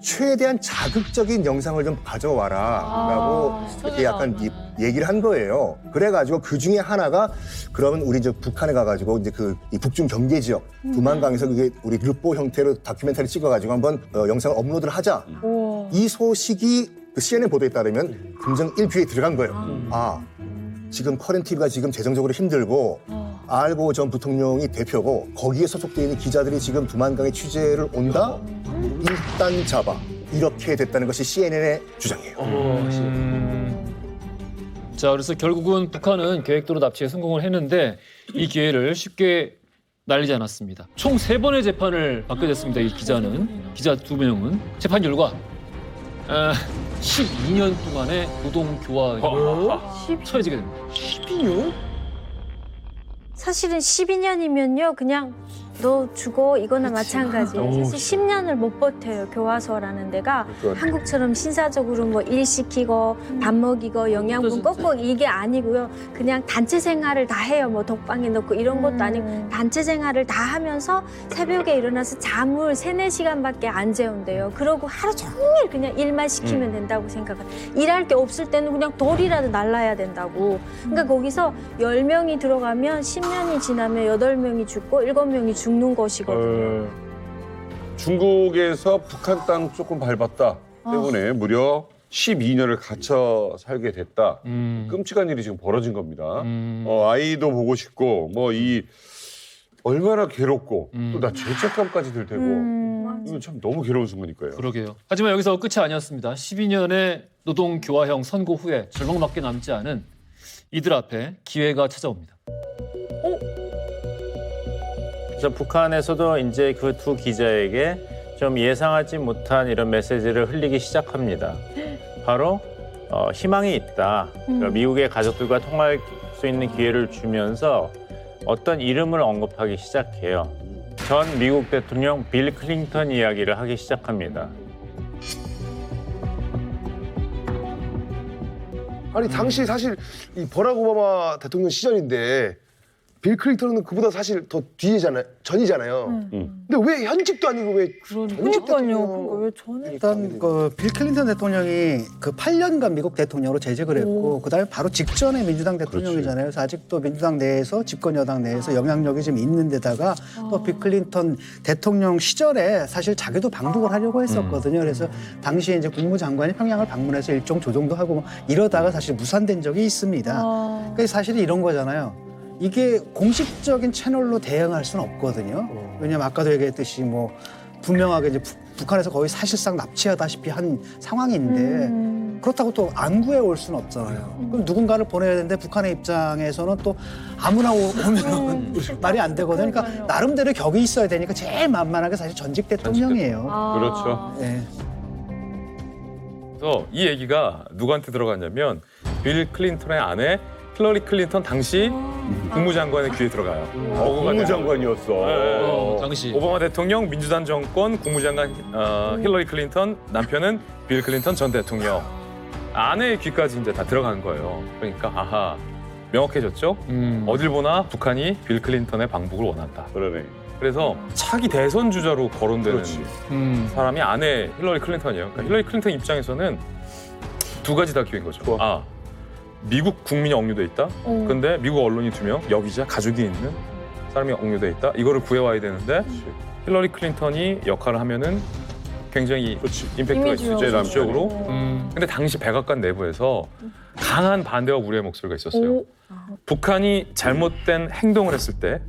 최대한 자극적인 영상을 좀 가져와라라고 이렇게 약간 얘기를 한 거예요. 그래가지고 그 중에 하나가 그러면 우리 이제 북한에 가가지고 이제 그 이 북중 경계 지역 두만강에서 그게 우리 르포 형태로 다큐멘터리 찍어가지고 한번 영상을 업로드를 하자. 이 소식이 그 CNN 보도에 따르면 금정일 뷰에 들어간 거예요. 지금 커런트 TV가 지금 재정적으로 힘들고 알고 전 부통령이 대표고 거기에 소속되어 있는 기자들이 지금 두만강에 취재를 온다? 일단 잡아. 이렇게 됐다는 것이 CNN의 주장이에요.
자, 그래서 결국은 북한은 계획대로 납치에 성공을 했는데 이 기회를 쉽게 날리지 않았습니다. 총 3번의 재판을 받게 됐습니다. 이 기자는. 기자 2명은. 재판 결과 12년 동안의 노동교화형이 처해지게 됩니다.
12년? 사실은 12년이면요 그냥 너 죽어 이거나 마찬가지예요. 사실 10년을 못 버텨요. 교화소라는 데가 한국처럼 신사적으로 뭐 일 시키고 밥 먹이고 영양분 꺾고 이게 아니고요. 그냥 단체 생활을 다 해요. 뭐 독방에 넣고 이런 것도 아니고 단체 생활을 다 하면서 새벽에 일어나서 잠을 3-4시간밖에 안 재운대요. 그러고 하루 종일 그냥 일만 시키면 된다고 생각을. 일할 게 없을 때는 그냥 돌이라도 날라야 된다고. 그러니까 거기서 10명이 들어가면 10년이 지나면 8명이 죽고 7명이 죽는 것이거든요.
중국에서 북한 땅 조금 밟았다 때문에 무려 12년을 갇혀 살게 됐다. 끔찍한 일이 지금 벌어진 겁니다. 아이도 보고 싶고 뭐 이 얼마나 괴롭고 또 나 죄책감까지 들 테고 이건 참 너무 괴로운 순간일 거예요.
그러게요. 하지만 여기서 끝이 아니었습니다. 12년의 노동교화형 선고 후에 절망밖에 남지 않은 이들 앞에 기회가 찾아옵니다.
그래서 북한에서도 이제 그 두 기자에게 좀 예상하지 못한 이런 메시지를 흘리기 시작합니다. 바로 희망이 있다. 그러니까 미국의 가족들과 통화할 수 있는 기회를 주면서 어떤 이름을 언급하기 시작해요. 전 미국 대통령 빌 클린턴 이야기를 하기 시작합니다.
아니 당시 사실 이 버락 오바마 대통령 시절인데 빌 클린턴은 그보다 사실 더 전이잖아요. 근데 왜 현직도 아니고 왜 전직 대통령?
왜 전에
일단 빌 클린턴 대통령이 그 8년간 미국 대통령으로 재직을 했고 그다음에 바로 직전에 민주당 대통령이잖아요. 그래서 아직도 민주당 내에서 집권 여당 내에서 영향력이 좀 있는 데다가 또 빌 클린턴 대통령 시절에 사실 자기도 방북을 하려고 했었거든요. 그래서 당시에 이제 국무장관이 평양을 방문해서 일정 조정도 하고 뭐 이러다가 사실 무산된 적이 있습니다. 그러니까 사실은 이런 거잖아요. 이게 공식적인 채널로 대응할 수는 없거든요. 왜냐면 아까도 얘기했듯이 뭐 분명하게 이제 북한에서 거의 사실상 납치하다시피 한 상황인데 그렇다고 또 안 구해올 수는 없잖아요. 그럼 누군가를 보내야 되는데 북한의 입장에서는 또 아무나 오면 말이 안 되거든요. 그러니까 나름대로 격이 있어야 되니까 제일 만만하게 사실 전직 대통령이에요.
그렇죠.
네.
그래서 이 얘기가 누구한테 들어갔냐면 빌 클린턴의 아내 힐러리 클린턴 당시 국무장관의 귀에 들어가요.
국무장관이었어.
당시.
오바마 대통령, 민주당 정권, 국무장관 힐러리 클린턴, 남편은 빌 클린턴 전 대통령. 아내의 귀까지 이제 다 들어간 거예요. 그러니까 아하 명확해졌죠. 어딜 보나 북한이 빌 클린턴의 방북을 원한다.
그러네.
그래서 차기 대선 주자로 거론되는 사람이 아내 힐러리 클린턴이에요. 그러니까 힐러리 클린턴 입장에서는 두 가지 다 기회인 거죠. 아, 미국 국민이 억류돼 있다. 근데 미국 언론이 2명, 여기자 가족이 있는 사람이 억류돼 있다. 이거를 구해와야 되는데 힐러리 클린턴이 역할을 하면은 굉장히 임팩트가 있죠. 정치적으로. 근데 당시 백악관 내부에서 강한 반대와 우려의 목소리가 있었어요. 북한이 잘못된 행동을 했을 때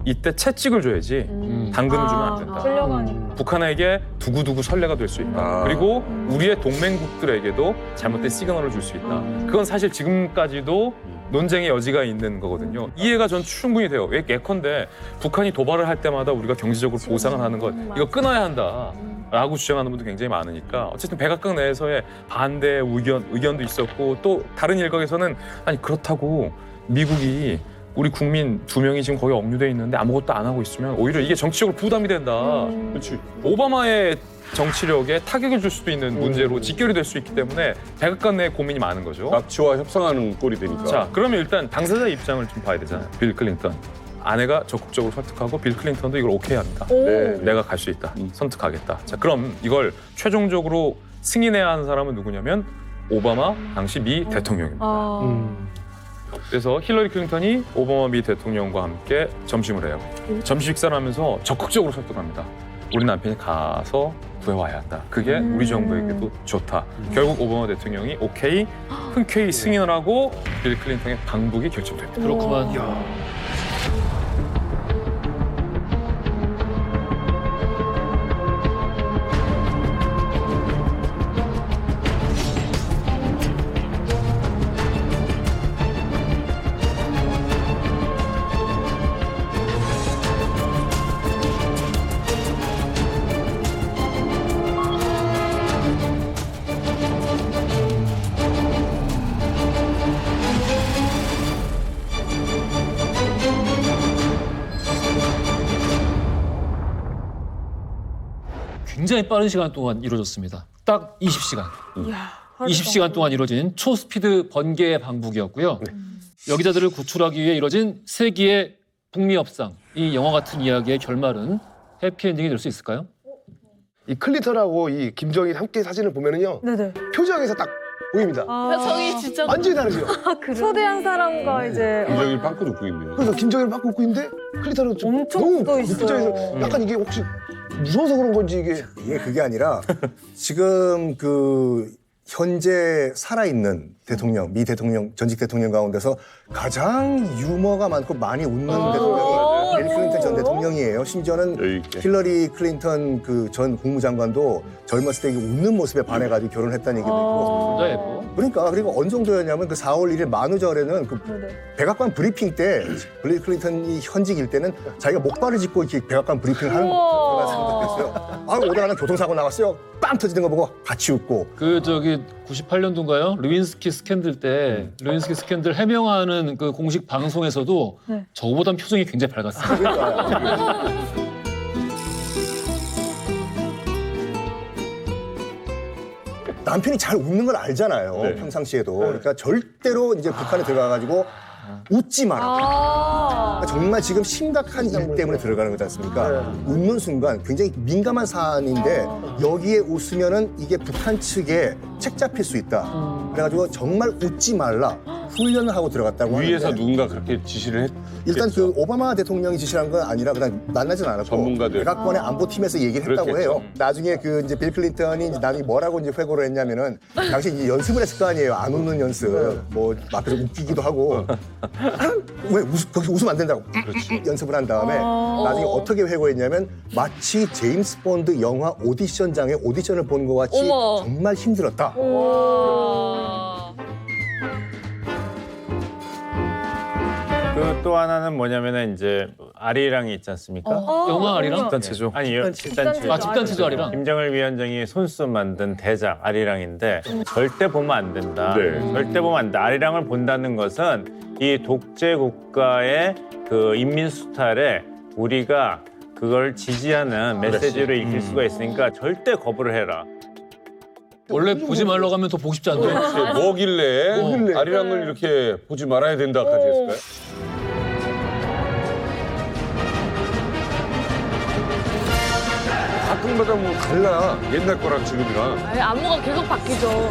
이때 채찍을 줘야지 당근을 주면 안 된다.
끌려가니까.
북한에게 두고두고 선례가 될 수 있다. 그리고 우리의 동맹국들에게도 잘못된 시그널을 줄 수 있다. 그건 사실 지금까지도 논쟁의 여지가 있는 거거든요. 이해가 전 충분히 돼요. 예컨대 북한이 도발을 할 때마다 우리가 경제적으로 보상을 하는 것 이거 끊어야 한다. 라고 주장하는 분도 굉장히 많으니까 어쨌든 백악관 내에서의 반대 의견도 있었고 또 다른 일각에서는 아니 그렇다고 미국이 우리 국민 2명이 지금 거기 억류돼 있는데 아무것도 안 하고 있으면 오히려 이게 정치적으로 부담이 된다.
그렇지.
오바마의 정치력에 타격을 줄 수도 있는 문제로 직결이 될 수 있기 때문에 백악관 내에 고민이 많은 거죠.
납치와 협상하는 꼴이 되니까.
자, 그러면 일단 당사자 입장을 좀 봐야 되잖아요. 빌 클린턴. 아내가 적극적으로 설득하고 빌 클린턴도 이걸 오케이 합니다.
네.
내가 갈 수 있다. 선택하겠다. 자, 그럼 이걸 최종적으로 승인해야 하는 사람은 누구냐면 오바마 당시 미 대통령입니다. 그래서 힐러리 클린턴이 오바마 미 대통령과 함께 점심을 해요. 점심 식사를 하면서 적극적으로 설득합니다. 우리 남편이 가서 구해와야 한다. 그게 우리 정부에게도 좋다. 결국 오바마 대통령이 오케이, 흔쾌히 승인을 하고 빌 클린턴의 방북이 결정됩니다.
그렇구만. 굉장히 빠른 시간 동안 이루어졌습니다. 딱 20시간. 20시간 동안 이루어진 초스피드 번개 방북이었고요. 여기자들을 구출하기 위해 이루어진 세기의 북미 협상. 이 영화 같은 이야기의 결말은 해피엔딩이 될 수 있을까요?
이 클린턴하고 이 김정일 함께 사진을 보면은요.
네네.
표정에서 딱 보입니다.
표정이 진짜
완전히 다르죠.
초대한 사람과 이제
김정일 빵꾸 웃고 있네.
그래서 김정일은 막 웃고 있는데 클린턴은 좀
엄청
너무
웃고 있어요.
표정에서 약간 이게 혹시 무서워서 그런 건지
이게 그게 아니라 지금 그 현재 살아있는 대통령, 미 대통령, 전직 대통령 가운데서 가장 유머가 많고 많이 웃는 대통령이 빌 클린턴 전 대통령이에요. 심지어는 힐러리 클린턴 그 전 국무장관도 젊었을 때 웃는 모습에 반해가지고 결혼했다는 얘기도 있고.
진짜 예뻐.
그러니까 그리고 어느 정도였냐면 그 4월 1일 만우절에는 그 백악관 브리핑 때 빌 클린턴이 현직일 때는 자기가 목발을 짚고 이렇게 백악관 브리핑을 하는 거가 생각했어요. 아 오다가는 교통사고 나왔어요. 빵 터지는 거 보고 같이 웃고.
그 저기 98년도인가요? 루인스키 스캔들 때 루인스키 스캔들 해명하는 그 공식 방송에서도 저보단 표정이 굉장히 밝았어요.
남편이 잘 웃는 걸 알잖아요. 평상시에도. 그러니까 절대로 이제 북한에 들어가가지고 웃지 마라. 그러니까 정말 지금 심각한 일 때문에 들어가는 거지 않습니까? 웃는 순간 굉장히 민감한 사안인데 여기에 웃으면은 이게 북한 측에 책 잡힐 수 있다. 그래가지고 정말 웃지 말라. 훈련을 하고 들어갔다고
위에서
하는데
누군가 그렇게 지시를 했.
일단 그 오바마 대통령이 지시한 건 아니라 그냥 만나진 않았고
전문가들.
백악관의 안보팀에서 얘기를 했다고
그렇겠죠.
해요. 나중에 그 이제 빌 클린턴이 이제 나중에 뭐라고 이제 회고를 했냐면은 당시 이제 연습을 했을 거 아니에요. 안 웃는 연습. 뭐 막 그래서 웃기기도 하고 왜 거기서 웃으면 안 된다고 연습을 한 다음에 나중에 어떻게 회고했냐면 마치 제임스 본드 영화 오디션장에 오디션을 보는 것 같이
어머.
정말 힘들었다.
그 또 하나는 뭐냐면은 이제 아리랑이 있지 않습니까?
영화 아리랑?
집단체조.
아니
집단체조. 아, 집단체조 아리랑.
김정일 위원장이 손수 만든 대작 아리랑인데 절대 보면 안 된다.
네.
절대 보면 안 된다. 아리랑을 본다는 것은 이 독재 국가의 그 인민 수탈에 우리가 그걸 지지하는 메시지로 읽힐 수가 있으니까 절대 거부를 해라.
원래 보지 말라고 하면 더 보고 싶지 않대.
뭐길래 아리랑을 이렇게 보지 말아야 된다까지 했을까요? 가끔마다 뭐 달라. 옛날 거랑 지금이랑.
아니, 안무가 계속 바뀌죠.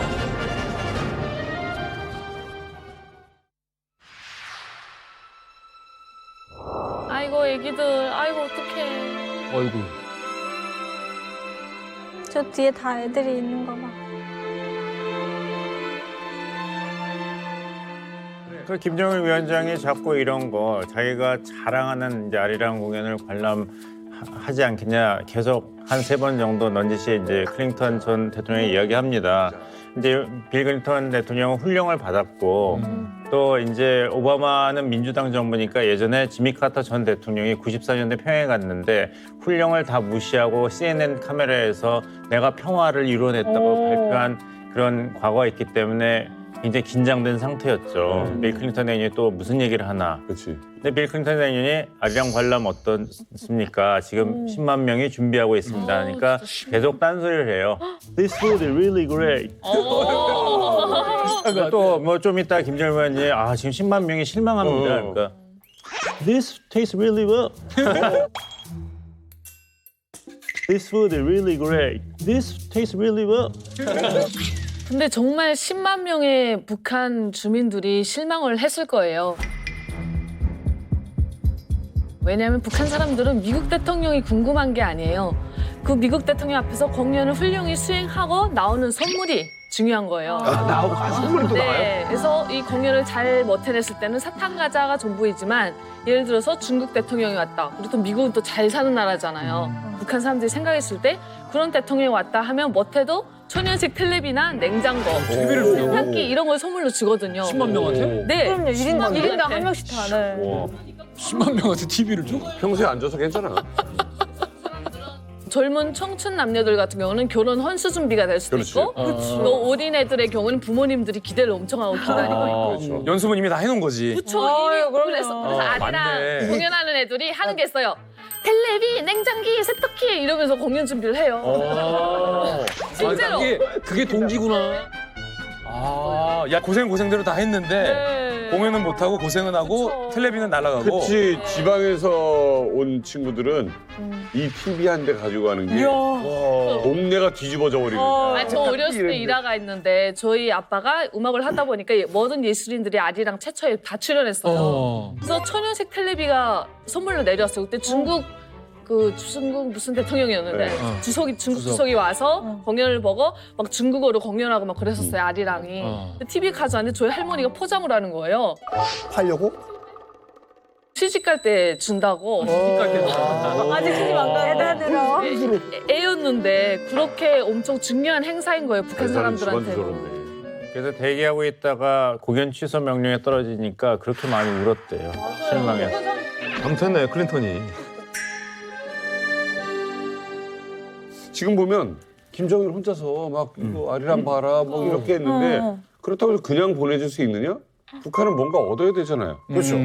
아이고 애기들, 아이고 어떡해.
어이구.
저 뒤에 다 애들이 있는 거 봐.
그 김정일 위원장이 자꾸 이런 거 자기가 자랑하는 이제 아리랑 공연을 관람하지 않겠냐 계속 한 3번 정도 넌지시 이제 클린턴 전 대통령이 이야기합니다. 이제 빌 클린턴 대통령은 훈령을 받았고 또 이제 오바마는 민주당 정부니까 예전에 지미 카터 전 대통령이 94년대 평양에 갔는데 훈령을 다 무시하고 CNN 카메라에서 내가 평화를 이뤄냈다고 발표한 그런 과거가 있기 때문에 굉장히 긴장된 상태였죠. 빌 클린턴 대통령이 또 무슨 얘기를 하나.
그렇지.
근데 빌 클린턴 대통령이 아리랑 관람 어떻습니까? 지금 10만 명이 준비하고 있습니다. 그러니까 계속 딴소리를 해요. This food is really great. 또 뭐 좀 이따 김정일 위원장이 아 지금 10만 명이 실망합니다. 그러니까 This tastes really well. This food is really great. This tastes really well.
근데 정말 10만 명의 북한 주민들이 실망을 했을 거예요. 왜냐하면 북한 사람들은 미국 대통령이 궁금한 게 아니에요. 그 미국 대통령 앞에서 공연을 훌륭히 수행하고 나오는 선물이 중요한 거예요.
선물이 또 나와요?
네, 그래서 이 공연을 잘 못 해냈을 때는 사탕 과자가 전부이지만 예를 들어서 중국 대통령이 왔다. 그리고 또 미국은 또 잘 사는 나라잖아요. 북한 사람들이 생각했을 때 그런 대통령이 왔다 하면 못해도 천연식 텔레비나 냉장고, 세탁기 이런 걸 선물로 주거든요.
10만 명한테?
네.
그럼요. 1인당 한
네.
명씩 다. 네.
와.
10만 명한테 TV를 줘?
평소에 앉아서 괜찮아.
젊은 청춘 남녀들 같은 경우는 결혼 헌수 준비가 될 수도 있고 또 어린 애들의 경우는 부모님들이 기대를 엄청 하고 기다리고 있고
연습은 이미 다 해놓은 거지.
그렇죠. 그래서 아리랑
맞네.
공연하는 애들이 하는 게 있어요. 텔레비, 냉장기, 세탁기 이러면서 공연 준비를 해요. 실제로.
그게 동기구나.
아, 야 고생대로 다 했는데 공연은 못 하고 고생은 하고 텔레비는 날아가고.
그치. 지방에서 온 친구들은 이 TV 한 대 가지고 가는 게 동네가 뒤집어져 버리는 거야.
아니, 저 어렸을 때 일화가 있는데 저희 아빠가 음악을 하다 보니까 모든 예술인들이 아리랑 최초에 다 출연했어요. 그래서 천연색 텔레비가 선물로 내려왔어요. 그때 중국 중국 무슨 대통령이었는데 중국 주석이 와서 공연을 보고 막 중국어로 공연하고 막 그랬었어요. 아리랑이. TV 가져왔는데 저희 할머니가 포장을 하는 거예요.
팔려고?
시집 갈 때 준다고.
아직 시집 안 가요.
대단으로.
애였는데 그렇게 엄청 중요한 행사인 거예요, 북한 사람들한테.
그래서 대기하고 있다가 공연 취소 명령이 떨어지니까 그렇게 많이 울었대요. 실망해서.
감탄네 클린턴이.
지금 보면 김정일 혼자서 막 이거 아리랑 봐라 뭐 이렇게 했는데 그렇다고 해서 그냥 보내줄 수 있느냐? 북한은 뭔가 얻어야 되잖아요.
그렇죠.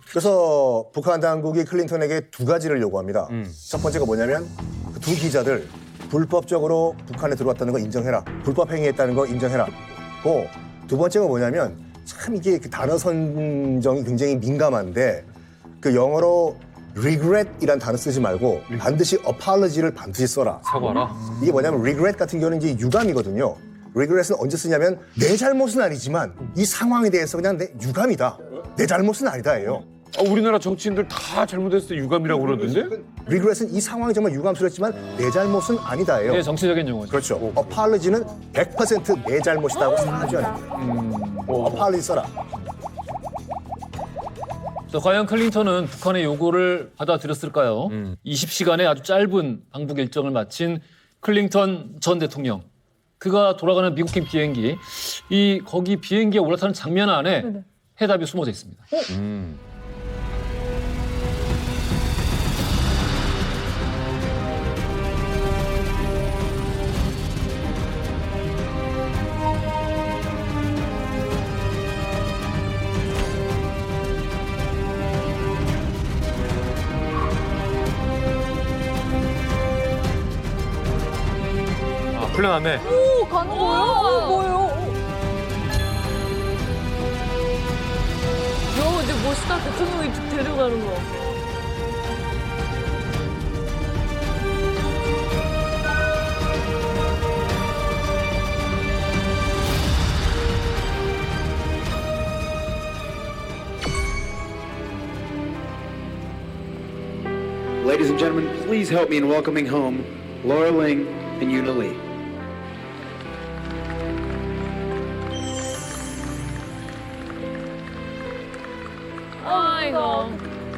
그래서 북한 당국이 클린턴에게 두 가지를 요구합니다. 첫 번째가 뭐냐면 그 두 기자들 불법적으로 북한에 들어왔다는 거 인정해라. 불법 행위했다는 거 인정해라. 고 두 번째가 뭐냐면 참 이게 그 단어 선정이 굉장히 민감한데 그 영어로 regret이란 단어 쓰지 말고 반드시 apology를 반드시 써라.
사과라.
이게 뭐냐면 regret 같은 경우는 이제 유감이거든요. regret은 언제 쓰냐면 내 잘못은 아니지만 이 상황에 대해서 그냥 내 유감이다. 내 잘못은 아니다예요.
우리나라 정치인들 다 잘못했을 때 유감이라고 그러던데?
regret은 이 상황이 정말 유감스럽지만 내 잘못은 아니다예요.
네, 정치적인 용어죠.
그렇죠. apology는 100% 내 잘못이다고 사죄하는 거예요. apology 써라.
그래서 과연 클린턴은 북한의 요구를 받아들였을까요? 20시간의 아주 짧은 방북 일정을 마친 클린턴 전 대통령. 그가 돌아가는 미국행 비행기, 거기 비행기에 올라타는 장면 안에 해답이 숨어져 있습니다.
풀려났네.
오, 가는 거예요? 뭐예요?
이제 멋있다. 대통령이 데려가는 거.
Ladies and gentlemen, please help me in welcoming home Laura Ling and Una Lee.
아이고.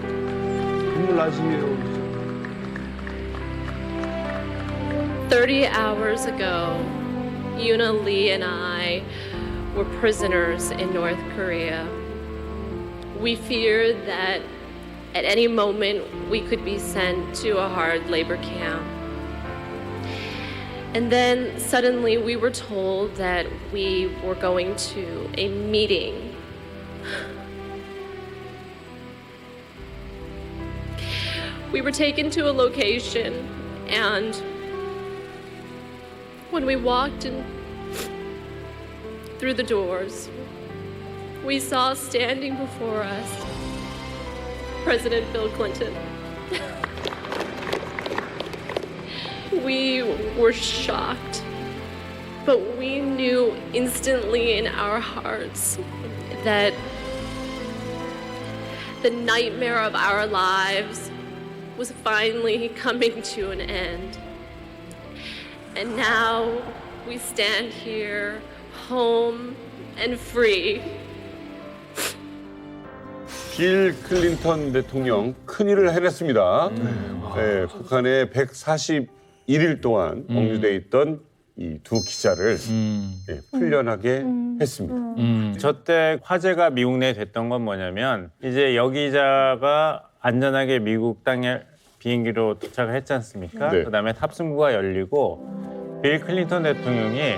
눈물 나시네요.
30 hours ago, Una Lee and I were prisoners in North Korea. We feared that at any moment we could be sent to a hard labor camp. And then suddenly we were told that we were going to a meeting. We were taken to a location, and when we walked in through the doors, we saw standing before us President Bill Clinton. We were shocked, but we knew instantly in our hearts that the nightmare of our lives was finally coming to an end. And now we stand here, home and free.
빌 클린턴 대통령 큰일을 해냈습니다. 네, 북한에 141일 동안 억류돼 있던 이 두 기자를 풀려나게 했습니다.
저때 화제가 미국 내에 됐던 건 뭐냐면 이제 여 기자가 안전하게 미국 땅에 비행기로 도착을 했지 않습니까?
네.
그다음에 탑승구가 열리고 빌 클린턴 대통령이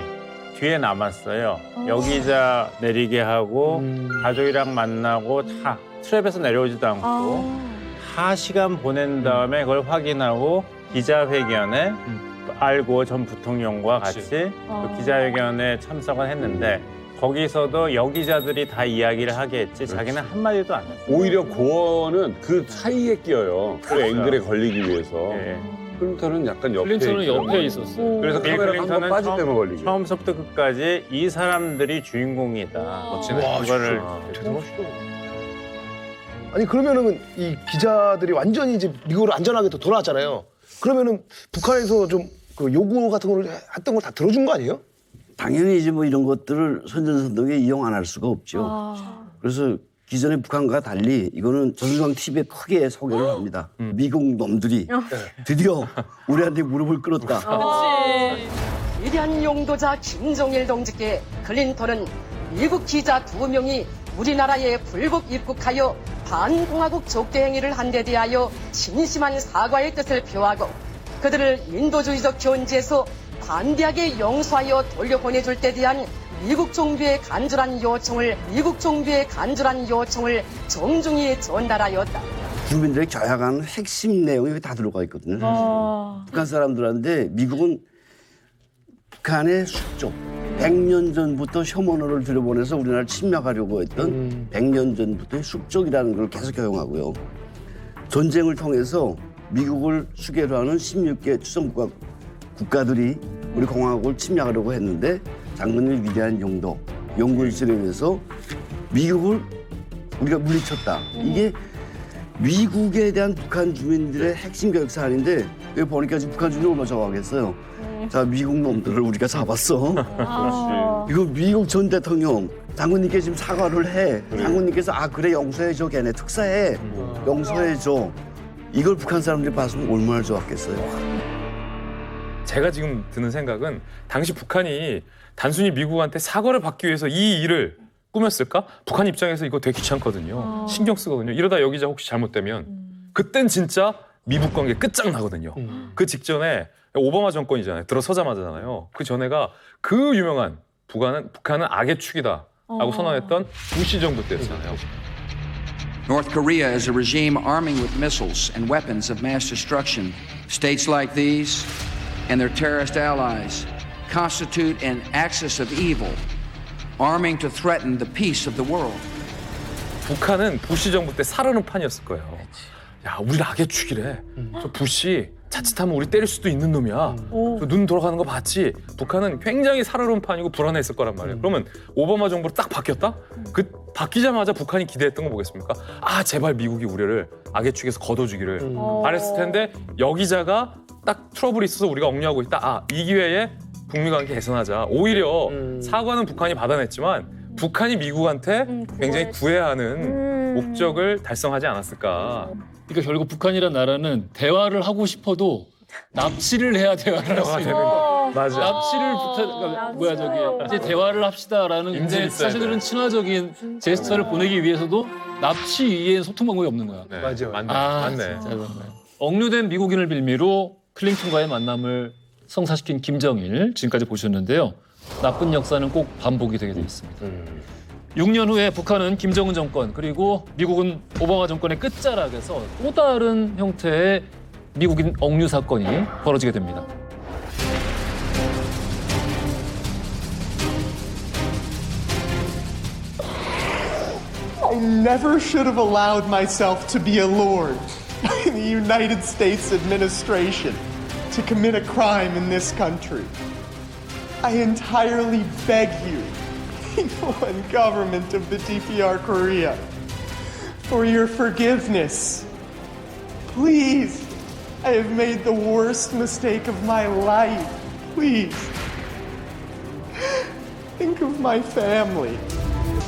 뒤에 남았어요. 여 기자 내리게 하고 가족이랑 만나고 다 트랩에서 내려오지도 않고 4시간 보낸 다음에 그걸 확인하고 기자회견에 알고 전 부통령과 같이 그 기자회견에 참석을 했는데 거기서도 여기자들이 다 이야기를 하겠지 자기는 한마디도 안 했어요.
오히려 고원은 그 사이에 끼어요. 그 앵글에 걸리기 위해서. 클린턴은 약간 옆에
클린턴은
있어요.
옆에 있었어요.
그래서
빌
카메라가 한번
클린턴은
빠질 때만 걸리게.
처음부터 끝까지 이 사람들이 주인공이다.
멋지네.
그거를
아니 그러면은 이 기자들이 완전히 이제 미국으로 안전하게 또 돌아왔잖아요. 그러면은 북한에서 좀 그 요구 같은 걸 했던 걸 다 들어준 거 아니에요?
당연히 이제 뭐 이런 것들을 선전선동에 이용 안 할 수가 없죠. 그래서 기존의 북한과 달리 이거는 조선중앙 TV에 크게 소개를 합니다. 미국 놈들이 드디어 우리한테 무릎을 꿇었다.
위대한 용도자 김정일 동지께 클린턴은 미국 기자 2명이 우리나라에 불법 입국하여 반공화국 적대 행위를 한 데 대하여 진심한 사과의 뜻을 표하고 그들을 인도주의적 견지에서 반대하게 용서하여 돌려보내줄 때 대한 미국 정부의 간절한 요청을 정중히 전달하였다.
국민들의 겨냥하는 핵심 내용이 여기 다 들어가 있거든요. 북한 사람들한테 미국은 북한의 숙적, 100년 전부터 혐오를 들여보내서 우리나라를 침략하려고 했던 100년 전부터의 숙적이라는 걸 계속 허용하고요. 전쟁을 통해서 미국을 수개로 하는 16개 추성국 국가들이 우리 공화국을 침략하려고 했는데 장군의 위대한 용도, 용군술에 의해서 미국을 우리가 물리쳤다. 이게 미국에 대한 북한 주민들의 핵심 교육 사안인데 여기 보니까 지금 북한 주민이 얼마나 좋아하겠어요. 자, 미국 놈들을 우리가 잡았어. 이거 미국 전 대통령 장군님께 지금 사과를 해. 장군님께서 그래 용서해줘, 걔네 특사해. 용서해줘. 이걸 북한 사람들이 봤으면 얼마나 좋았겠어요.
제가 지금 드는 생각은 당시 북한이 단순히 미국한테 사과를 받기 위해서 이 일을 꾸몄을까? 북한 입장에서 이거 되게 귀찮거든요. 신경 쓰거든요. 이러다 여기자 혹시 잘못되면 그땐 진짜 미북 관계 끝장나거든요. 그 직전에 오바마 정권이잖아요. 들어서자마자잖아요. 그 전에가 그 유명한 북한은 악의 축이다 라고 선언했던 부시 정부 때였잖아요.
North Korea is a regime arming with missiles and weapons of mass destruction. States like these and their terrorist allies constitute an axis of evil, arming to threaten the peace of the world.
북한은 부시 정부 때 사르는 판이었을 거예요. 야, 우리 악의 축이래. 저 부시 자칫하면 우리 때릴 수도 있는 놈이야. 눈 돌아가는 거 봤지? 북한은 굉장히 살얼음 판이고 불안했을 거란 말이에요. 그러면 오바마 정부로 딱 바뀌었다? 그 바뀌자마자 북한이 기대했던 거 뭐겠습니까? 제발 미국이 우리를 악의 축에서 걷어주기를 바랬을 텐데 여기자가 딱 트러블이 있어서 우리가 억류하고 있다. 이 기회에 북미 관계 개선하자. 오히려 사과는 북한이 받아냈지만 북한이 미국한테 굉장히 구애해야 하는 목적을 달성하지 않았을까.
그러니까 결국 북한이란 나라는 대화를 하고 싶어도 납치를 해야 대화를 할 수 있는 거.
맞아.
납치를 이제 대화를 합시다라는 근데 사실은 친화적인 제스처를 보내기 위해서도 납치 이외엔 소통 방법이 없는 거야.
네.
맞아요.
맞네.
억류된 미국인을 빌미로 클린턴과의 만남을 성사시킨 김정일 지금까지 보셨는데요. 나쁜 역사는 꼭 반복이 되게 돼 있습니다. 6년 후에 북한은 김정은 정권 그리고 미국은 오바마 정권의 끝자락에서 또 다른 형태의 미국인 억류 사건이 벌어지게 됩니다.
I never should have allowed myself to be allured by the United States administration to commit a crime in this country. I entirely beg you, people and government of the DPR Korea, for your forgiveness. Please, I have made the worst mistake of my life. Please, think of my family.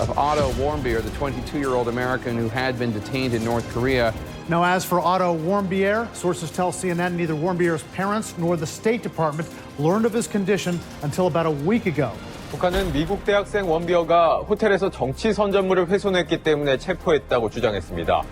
Of Otto Warmbier, the 22-year-old American who had been detained in North Korea.
Now, as for Otto Warmbier, sources tell CNN neither Warmbier's parents nor the State Department learned of his condition until about a week ago.
북한은 미국 대학생 원비어가 호텔에서 정치 선전물을 훼손했기 때문에 체포했다고 주장했습니다.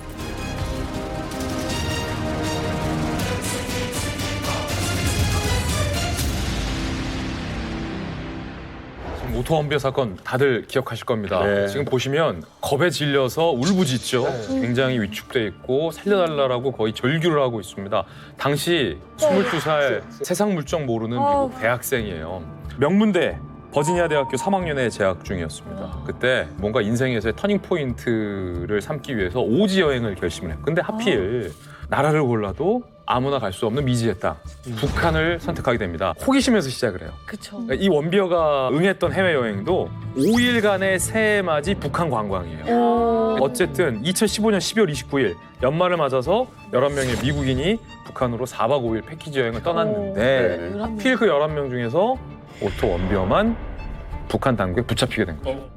오토 원비어 사건 다들 기억하실 겁니다.
네.
지금 보시면 겁에 질려서 울부짖죠. 굉장히 위축돼 있고 살려달라고 거의 절규를 하고 있습니다. 당시 22살 세상 물정 모르는 미국 대학생이에요. 명문대 버지니아 대학교 3학년에 재학 중이었습니다. 그때 뭔가 인생에서의 터닝 포인트를 삼기 위해서 오지 여행을 결심을 해요. 근데 하필 나라를 골라도 아무나 갈 수 없는 미지의 땅, 북한을 선택하게 됩니다. 호기심에서 시작을 해요.
그쵸.
이 원비어가 응했던 해외여행도 5일간의 새해맞이 북한 관광이에요. 어쨌든 2015년 12월 29일 연말을 맞아서 11명의 미국인이 북한으로 4박 5일 패키지 여행을 떠났는데 하필 그 11명 중에서 오토 원비어만 북한 당국에 붙잡히게 된 거죠.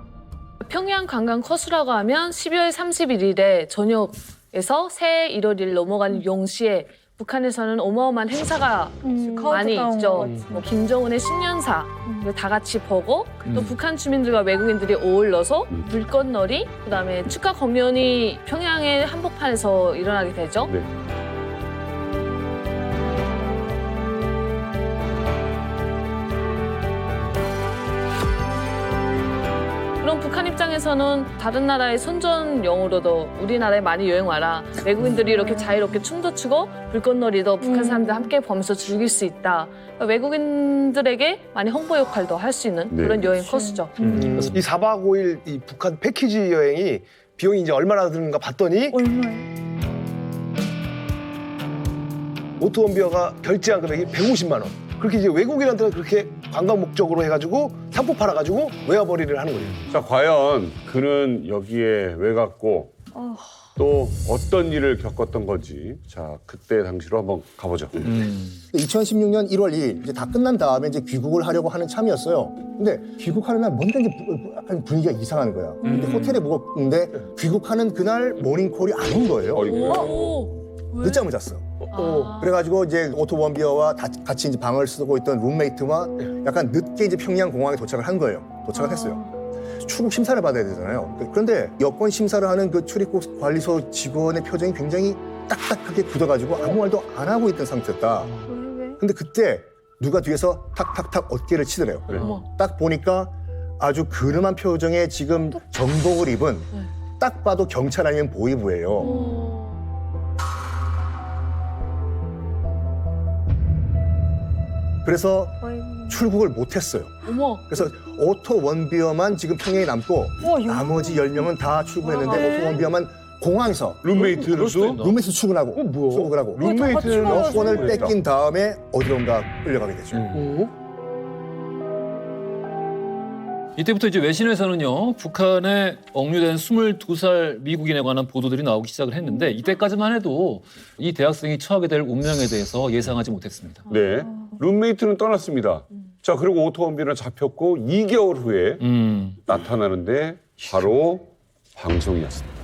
평양 관광 커수라고 하면 12월 31일에 저녁에서 새해 1월 1일 넘어가는 0시에 북한에서는 어마어마한 행사가 많이
카운트다운
있죠.
같은
뭐 김정은의 신년사 다 같이 보고 또 북한 주민들과 외국인들이 어울러서 물건놀이 그다음에 축하 공연이 평양의 한복판에서 일어나게 되죠.
네.
그럼 북한 입장에서는 다른 나라의 선전용으로도 우리나라에 많이 여행 와라. 외국인들이 이렇게 자유롭게 춤도 추고 불꽃놀이도 북한 사람들 함께 보면서 즐길 수 있다. 그러니까 외국인들에게 많이 홍보 역할도 할 수 있는
네.
그런 여행 코스죠.
그래서 이 4박 5일 이 북한 패키지 여행이 비용이 이제 얼마나 드는가 봤더니 오토원비어가 결제한 금액이 150만 원. 그렇게 이제 외국인한테는 그렇게 관광 목적으로 해가지고 상품 팔아가지고 외화벌이를 하는 거예요.
자, 과연 그는 여기에 왜 갔고 또 어떤 일을 겪었던 건지 자, 그때 당시로 한번 가보죠.
2016년 1월 2일 이제 다 끝난 다음에 이제 귀국을 하려고 하는 참이었어요. 근데 귀국하는 날 뭔가 이제 약간 분위기가 이상한 거야. 근데 호텔에 묵었는데 귀국하는 그날 모닝콜이 안 온 거예요. 늦잠을 잤어. 그래가지고 이제 오토 원비어와 같이 이제 방을 쓰고 있던 룸메이트와 약간 늦게 이제 평양 공항에 도착을 한 거예요. 도착을 했어요. 출국 심사를 받아야 되잖아요. 그런데 여권 심사를 하는 그 출입국 관리소 직원의 표정이 굉장히 딱딱하게 굳어가지고 아무 말도 안 하고 있던 상태였다. 근데 그때 누가 뒤에서 탁탁탁 어깨를 치더래요. 딱 보니까 아주 근엄한 표정에 지금 정복을 입은 딱 봐도 경찰 아니면 보위부예요. 그래서 출국을 못했어요. 그래서 오토 원비어만 지금 평양에 남고 나머지 10명은 다 출국했는데 오토 원비어만 공항에서 룸메이트로 출근하고 출국을 하고
룸메이트는
여권을 뺏긴 다음에 어디론가 끌려가게 되죠.
이때부터 이제 외신에서는요, 북한에 억류된 22살 미국인에 관한 보도들이 나오기 시작을 했는데 이때까지만 해도 이 대학생이 처하게 될 운명에 대해서 예상하지 못했습니다.
네. 룸메이트는 떠났습니다. 자, 그리고 오토원비는 잡혔고 2개월 후에 나타나는데 바로 방송이었습니다.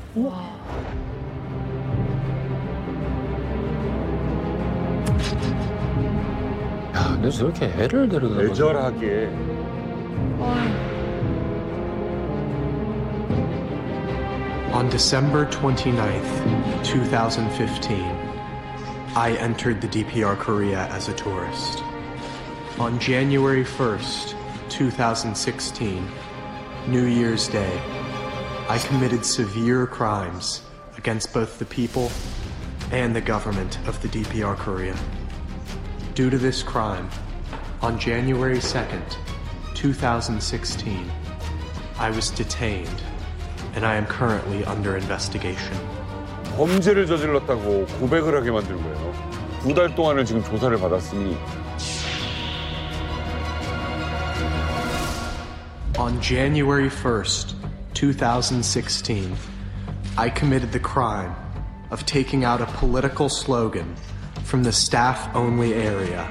야, 근데 저렇게 애를 데려다
애절하게.
On December 29th, 2015, I entered the DPR Korea as a tourist. On January 1st, 2016, New Year's Day, I committed severe crimes against both the people and the government of the DPR Korea. Due to this crime, on January 2nd, 2016, I was detained and I am currently under investigation.
범죄를 저질렀다고 고백을 하게 만든 거예요. 2달 동안을 지금 조사를 받았으니.
On January 1st, 2016, I committed the crime of taking out a political slogan from the staff-only area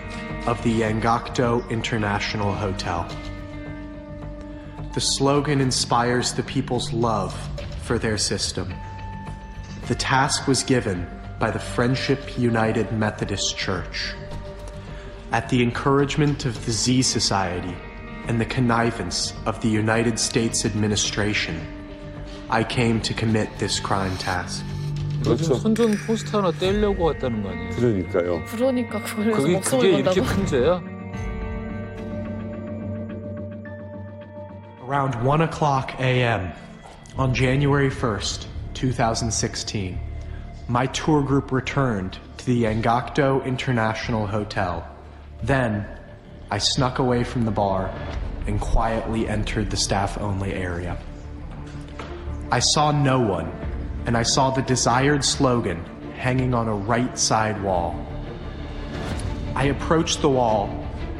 of the Yangakdo International Hotel. The slogan inspires the people's love for their system. The task was given by the Friendship United Methodist Church. At the encouragement of the Z Society and the connivance of the United States administration, I came to commit this crime task.
그렇죠. 선전 포스터 하나 떼려고 했다는 거 아니에요?
그러니까요.
그러니까 그걸 해서
그게
목숨을
이렇게
건다고.
큰 죄야?
Around 1 o'clock a.m. on January 1st, 2016, my tour group returned to the Yangakdo International Hotel. Then, I snuck away from the bar and quietly entered the staff-only area. I saw no one, and I saw the desired slogan hanging on a right side wall. I approached the wall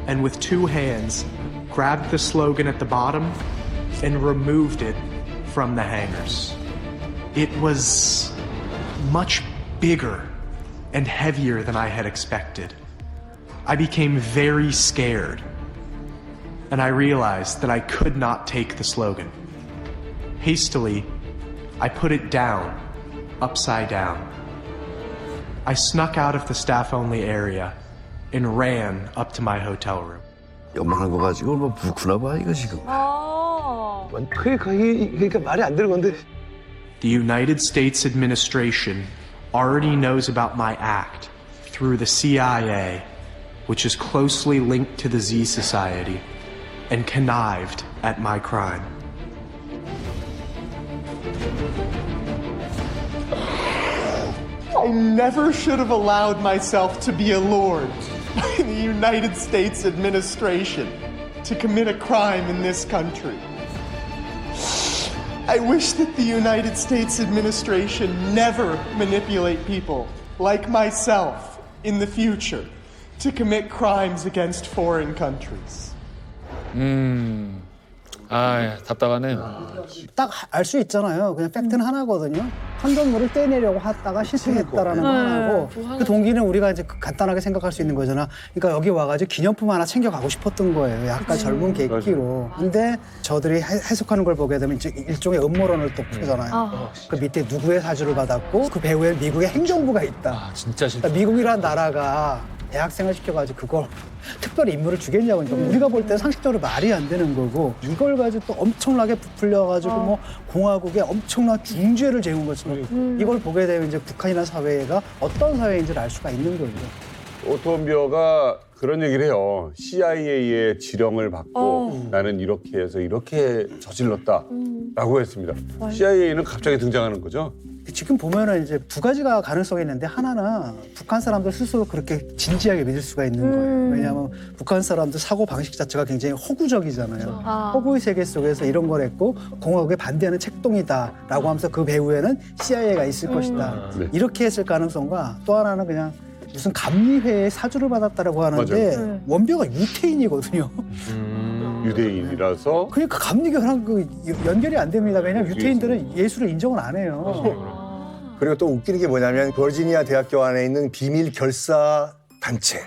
and with two hands grabbed the slogan at the bottom and removed it from the hangers. It was much bigger and heavier than I had expected. I became very scared, and I realized that I could not take the slogan. Hastily, I put it down, upside down. I snuck out of the staff-only area and ran up to my hotel room.
요만한 거 가지고 뭐 부쿠나 봐 이거 지금.
그러니까 말이 안 되는 건데.
The United States administration already knows about my act through the CIA, which is closely linked to the Z Society, and connived at my crime. I never should have allowed myself to be allured by the United States administration to commit a crime in this country. I wish that the United States administration never manipulate people like myself in the future to commit crimes against foreign countries.
답답하네요.
딱 알 수 있잖아요. 그냥 팩트는 하나거든요. 선전물을 떼내려고 하다가 실패했다라는 거 하나고 그 동기는 우리가 이제 간단하게 생각할 수 있는 거잖아. 그러니까 여기 와가지고 기념품 하나 챙겨가고 싶었던 거예요. 약간 젊은 계기로. 근데 저들이 해석하는 걸 보게 되면 이제 일종의 음모론을 또 풀잖아요. 그 밑에 누구의 사주를 받았고 그 배후에 미국의 행정부가 있다.
진짜 싫다.
그러니까 미국이란 나라가 대학생을 시켜가지고 그걸 특별히 임무를 주겠냐고. 그러니까 우리가 볼 때 상식적으로 말이 안 되는 거고 이걸 가지고 또 엄청나게 부풀려가지고 뭐 공화국에 엄청난 중죄를 재운 것처럼 이걸 보게 되면 이제 북한이라는 사회가 어떤 사회인지를 알 수가 있는 거죠.
오토 원비어가 그런 얘기를 해요. CIA의 지령을 받고 나는 이렇게 해서 이렇게 저질렀다라고 했습니다. CIA는 갑자기 등장하는 거죠.
지금 보면은 이제 두 가지가 가능성이 있는데 하나는 북한 사람들 스스로 그렇게 진지하게 믿을 수가 있는 거예요. 왜냐하면 북한 사람들 사고 방식 자체가 굉장히 허구적이잖아요. 허구의 세계 속에서 이런 걸 했고 공화국에 반대하는 책동이다라고 하면서 그 배후에는 CIA가 있을 것이다. 이렇게 했을 가능성과 또 하나는 그냥 무슨 감리회의 사주를 받았다라고 하는데 원비어가 유태인이거든요.
유대인이라서
그러니까 감리교랑 그 연결이 안 됩니다. 왜냐하면 유태인들은 예수를 인정을 안 해요.
그리고 또 웃기는 게 뭐냐면 버지니아 대학교 안에 있는 비밀 결사 단체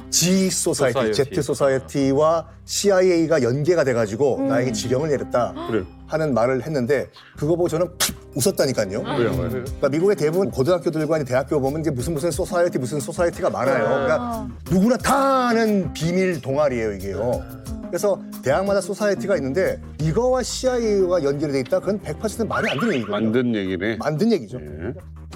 G 소사이티, Z 소사이티와 CIA가 연계가 돼가지고 나에게 지령을 내렸다 하는 말을 했는데 그거 보고 저는 웃었다니까요. 그러니까 미국의 대부분 고등학교들과 대학교 보면 이제 무슨 소사이티 무슨 소사이티가 많아요. 그러니까 누구나 다 아는 비밀 동아리예요 이게요. 그래서 대학마다 소사이티가 있는데 이거와 CIA가 연결이 돼 있다? 그건 100% 말이 안 되는 얘기거든요.
만든 얘기네.
만든 얘기죠.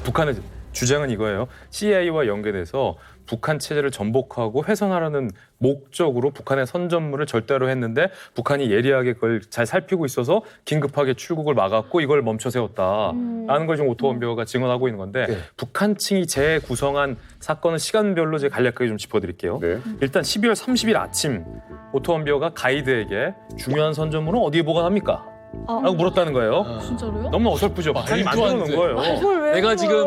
북한의 주장은 이거예요. CIA와 연계돼서 북한 체제를 전복하고 훼손하려는 목적으로 북한의 선전물을 절대로 했는데 북한이 예리하게 그걸 잘 살피고 있어서 긴급하게 출국을 막았고 이걸 멈춰 세웠다라는 걸 지금 오토 원비어가 증언하고 있는 건데 북한 층이 재구성한 사건은 시간별로 제가 간략하게 좀 짚어드릴게요. 일단 12월 30일 아침 오토 원비어가 가이드에게 중요한 선전물은 어디에 보관합니까? 라고 물었다는 거예요.
진짜로요?
너무 어설프죠. 북한이 만들어 놓은 거예요.
내가 지금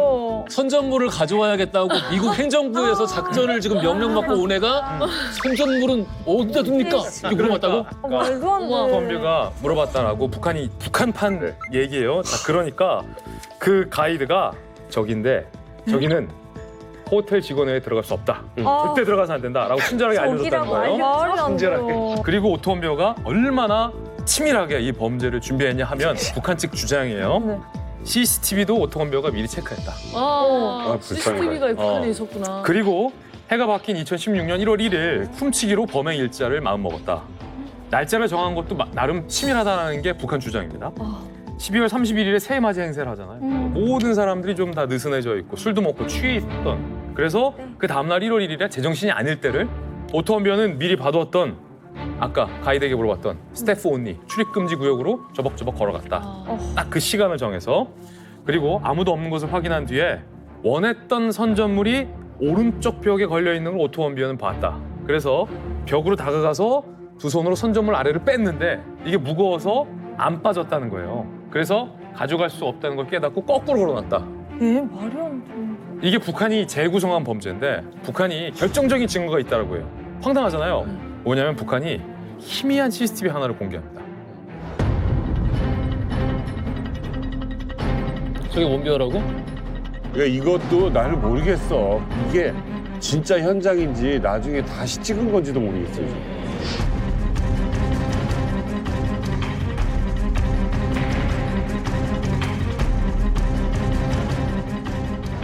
선전물을 가져와야겠다고 하고 미국 행정부에서 작전을 지금 명령받고 온 애가 선전물은 어디다 둡니까? 이렇게 물어봤다고?
말도 안 돼.
오토 원비어가 물어봤다라고 북한이 북한판 얘기예요. 자, 그러니까 그 가이드가 저긴데 저기는 호텔 직원회에 들어갈 수 없다. 절대 들어가서 안 된다라고 친절하게 알려줬다는 거예요.
말이 안 돼요.
그리고 오토 원비어가 얼마나 치밀하게 이 범죄를 준비했냐 하면 북한 측 주장이에요. CCTV도 오토 원비어가 미리 체크했다.
CCTV가 북한에 있었구나.
그리고 해가 바뀐 2016년 1월 1일 훔치기로 범행 일자를 마음먹었다. 날짜를 정한 것도 나름 치밀하다는 게 북한 주장입니다. 12월 31일에 새해 맞이 행세를 하잖아요. 모든 사람들이 좀 다 느슨해져 있고 술도 먹고 취해 있던. 그래서 그 다음날 1월 1일에 제정신이 아닐 때를 오토 원비어는 미리 봐두었던 아까 가이드에게 물어봤던 스태프 온리 출입금지 구역으로 저벅저벅 걸어갔다. 딱 그 시간을 정해서. 그리고 아무도 없는 것을 확인한 뒤에 원했던 선전물이 오른쪽 벽에 걸려있는 걸 오토 원비어는 봤다. 그래서 벽으로 다가가서 두 손으로 선전물 아래를 뺐는데 이게 무거워서 안 빠졌다는 거예요. 그래서 가져갈 수 없다는 걸 깨닫고 거꾸로 걸어놨다.
말이 안 돼.
이게 북한이 재구성한 범죄인데 북한이 결정적인 증거가 있다고 해요. 황당하잖아요. 뭐냐면 북한이 희미한 CCTV 하나를 공개합니다.
저게 원비어라고?
그러니까 이것도 나는 모르겠어. 이게 진짜 현장인지 나중에 다시 찍은 건지도 모르겠어요. 지금.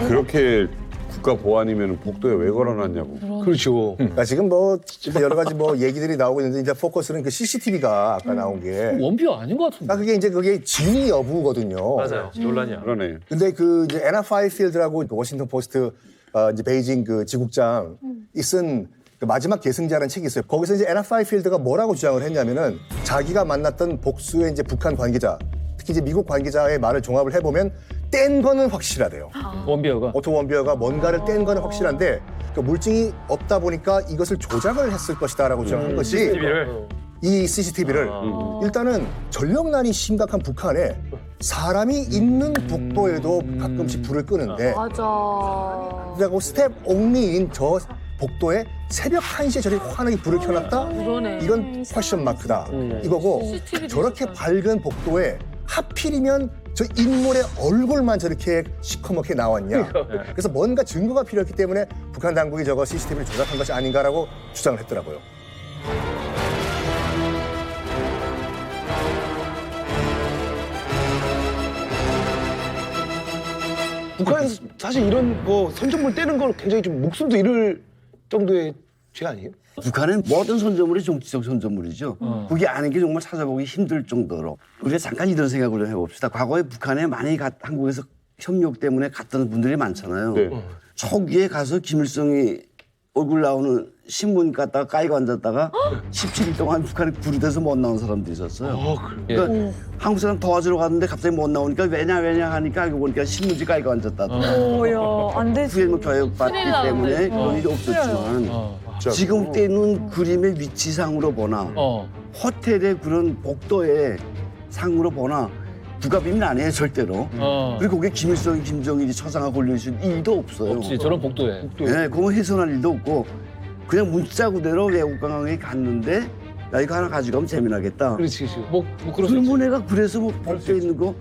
그렇게 국가 보안이면 복도에 왜 걸어놨냐고.
그렇죠.
그러니까 지금 뭐 여러 가지 뭐 얘기들이 나오고 있는데 이제 포커스는 그 CCTV가 아까 나온 게
원비어 아닌 것 같은데.
그러니까 그게 이제 그게 진위 여부거든요.
맞아요. 논란이야.
그러네.
근데 그 이제 애나 파이필드라고 워싱턴 포스트 이제 베이징 그 지국장 쓴 그 마지막 계승자라는 책이 있어요. 거기서 이제 애나 파이필드가 뭐라고 주장을 했냐면은 자기가 만났던 복수의 이제 북한 관계자, 특히 이제 미국 관계자의 말을 종합을 해보면 뗀 거는 확실하대요.
원비어가.
오토 원비어가 뭔가를 뗀 거는 확실한데 그 물증이 없다 보니까 이것을 조작을 했을 것이다라고 주장한 것이
CCTV를.
이 CCTV를 일단은 전력난이 심각한 북한에 사람이 있는 복도에도 가끔씩 불을 끄는데
맞아.
그리고 스텝 옹리인 저 복도에 새벽 1시에 저렇게 환하게 불을 켜놨다?
그러네.
이건 퀘션 마크다. 이거고
CCTV
저렇게 밝은 복도에 하필이면 저 인물의 얼굴만 저렇게 시커멓게 나왔냐. 그래서 뭔가 증거가 필요했기 때문에 북한 당국이 저거 CCTV를 조작한 것이 아닌가라고 주장을 했더라고요.
북한에서 사실 이런 거 선전물 떼는 걸 굉장히 좀 목숨도 잃을 정도의 죄 아니에요?
북한은 모든 선전물이 정치적 선전물이죠. 그게 아닌 게 정말 찾아보기 힘들 정도로. 우리가 잠깐 이런 생각을 좀 해봅시다. 과거에 북한에 많이 한국에서 협력 때문에 갔던 분들이 많잖아요. 초기에 가서 김일성이 얼굴 나오는 신문 갖다가 까이고 앉았다가 17일 동안 북한에 구류돼서 못 나온 사람도 있었어요. 그러니까 한국 사람 도와주러 갔는데 갑자기 못 나오니까 왜냐 하니까 알고 보니까 신문지 까이고 앉았다더라.
오야, 안 되지.
후에 뭐 교육받기
큰일 나는데.
때문에 그런 일이 없었지만 지금 떼는 그림의 위치상으로 보나 호텔의 그런 복도의 상으로 보나 누가 비밀 안 해요 절대로. 그리고 그게 김일성, 김정일이 처상하고 올려주신 일도 없어요.
없지, 저런 복도에.
네, 그거 훼손할 일도 없고 그냥 문자 그대로 외국관광에 갔는데 야 이거 하나 가져가면 재미나겠다.
그렇지. 뭐
그러면 내가 그래서 뭐 복도에 있는 거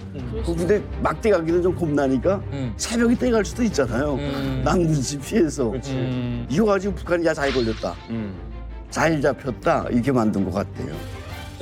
근데 막대 가기는 좀 겁나니까 새벽에 떼 갈 수도 있잖아요. 남 눈치 피해서. 이거 가지고 북한이 야 잘 걸렸다. 잘 잡혔다. 이렇게 만든 것 같아요.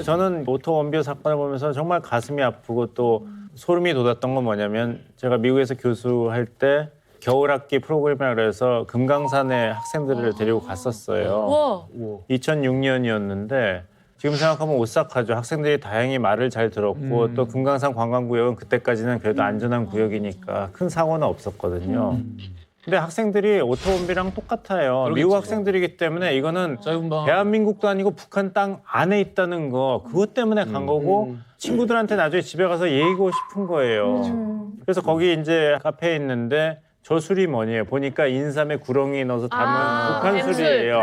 저는 오토 원비어 사건을 보면서 정말 가슴이 아프고 또 소름이 돋았던 건 뭐냐면 제가 미국에서 교수할 때 겨울학기 프로그램이라 그래서 금강산에 학생들을 데리고 갔었어요. 2006년이었는데 지금 생각하면 오싹하죠. 학생들이 다행히 말을 잘 들었고 또 금강산 관광구역은 그때까지는 그래도 안전한 구역이니까 큰 사고는 없었거든요. 근데 학생들이 오토원비랑 똑같아요.
그러겠죠.
미국 학생들이기 때문에 이거는 대한민국도 아니고 북한 땅 안에 있다는 거 그것 때문에 간 거고 친구들한테 나중에 집에 가서 얘기하고 싶은 거예요. 그래서 거기 이제 카페에 있는데 저 술이 뭐니에요? 보니까 인삼에 구렁이 넣어서 담은 북한 술이에요.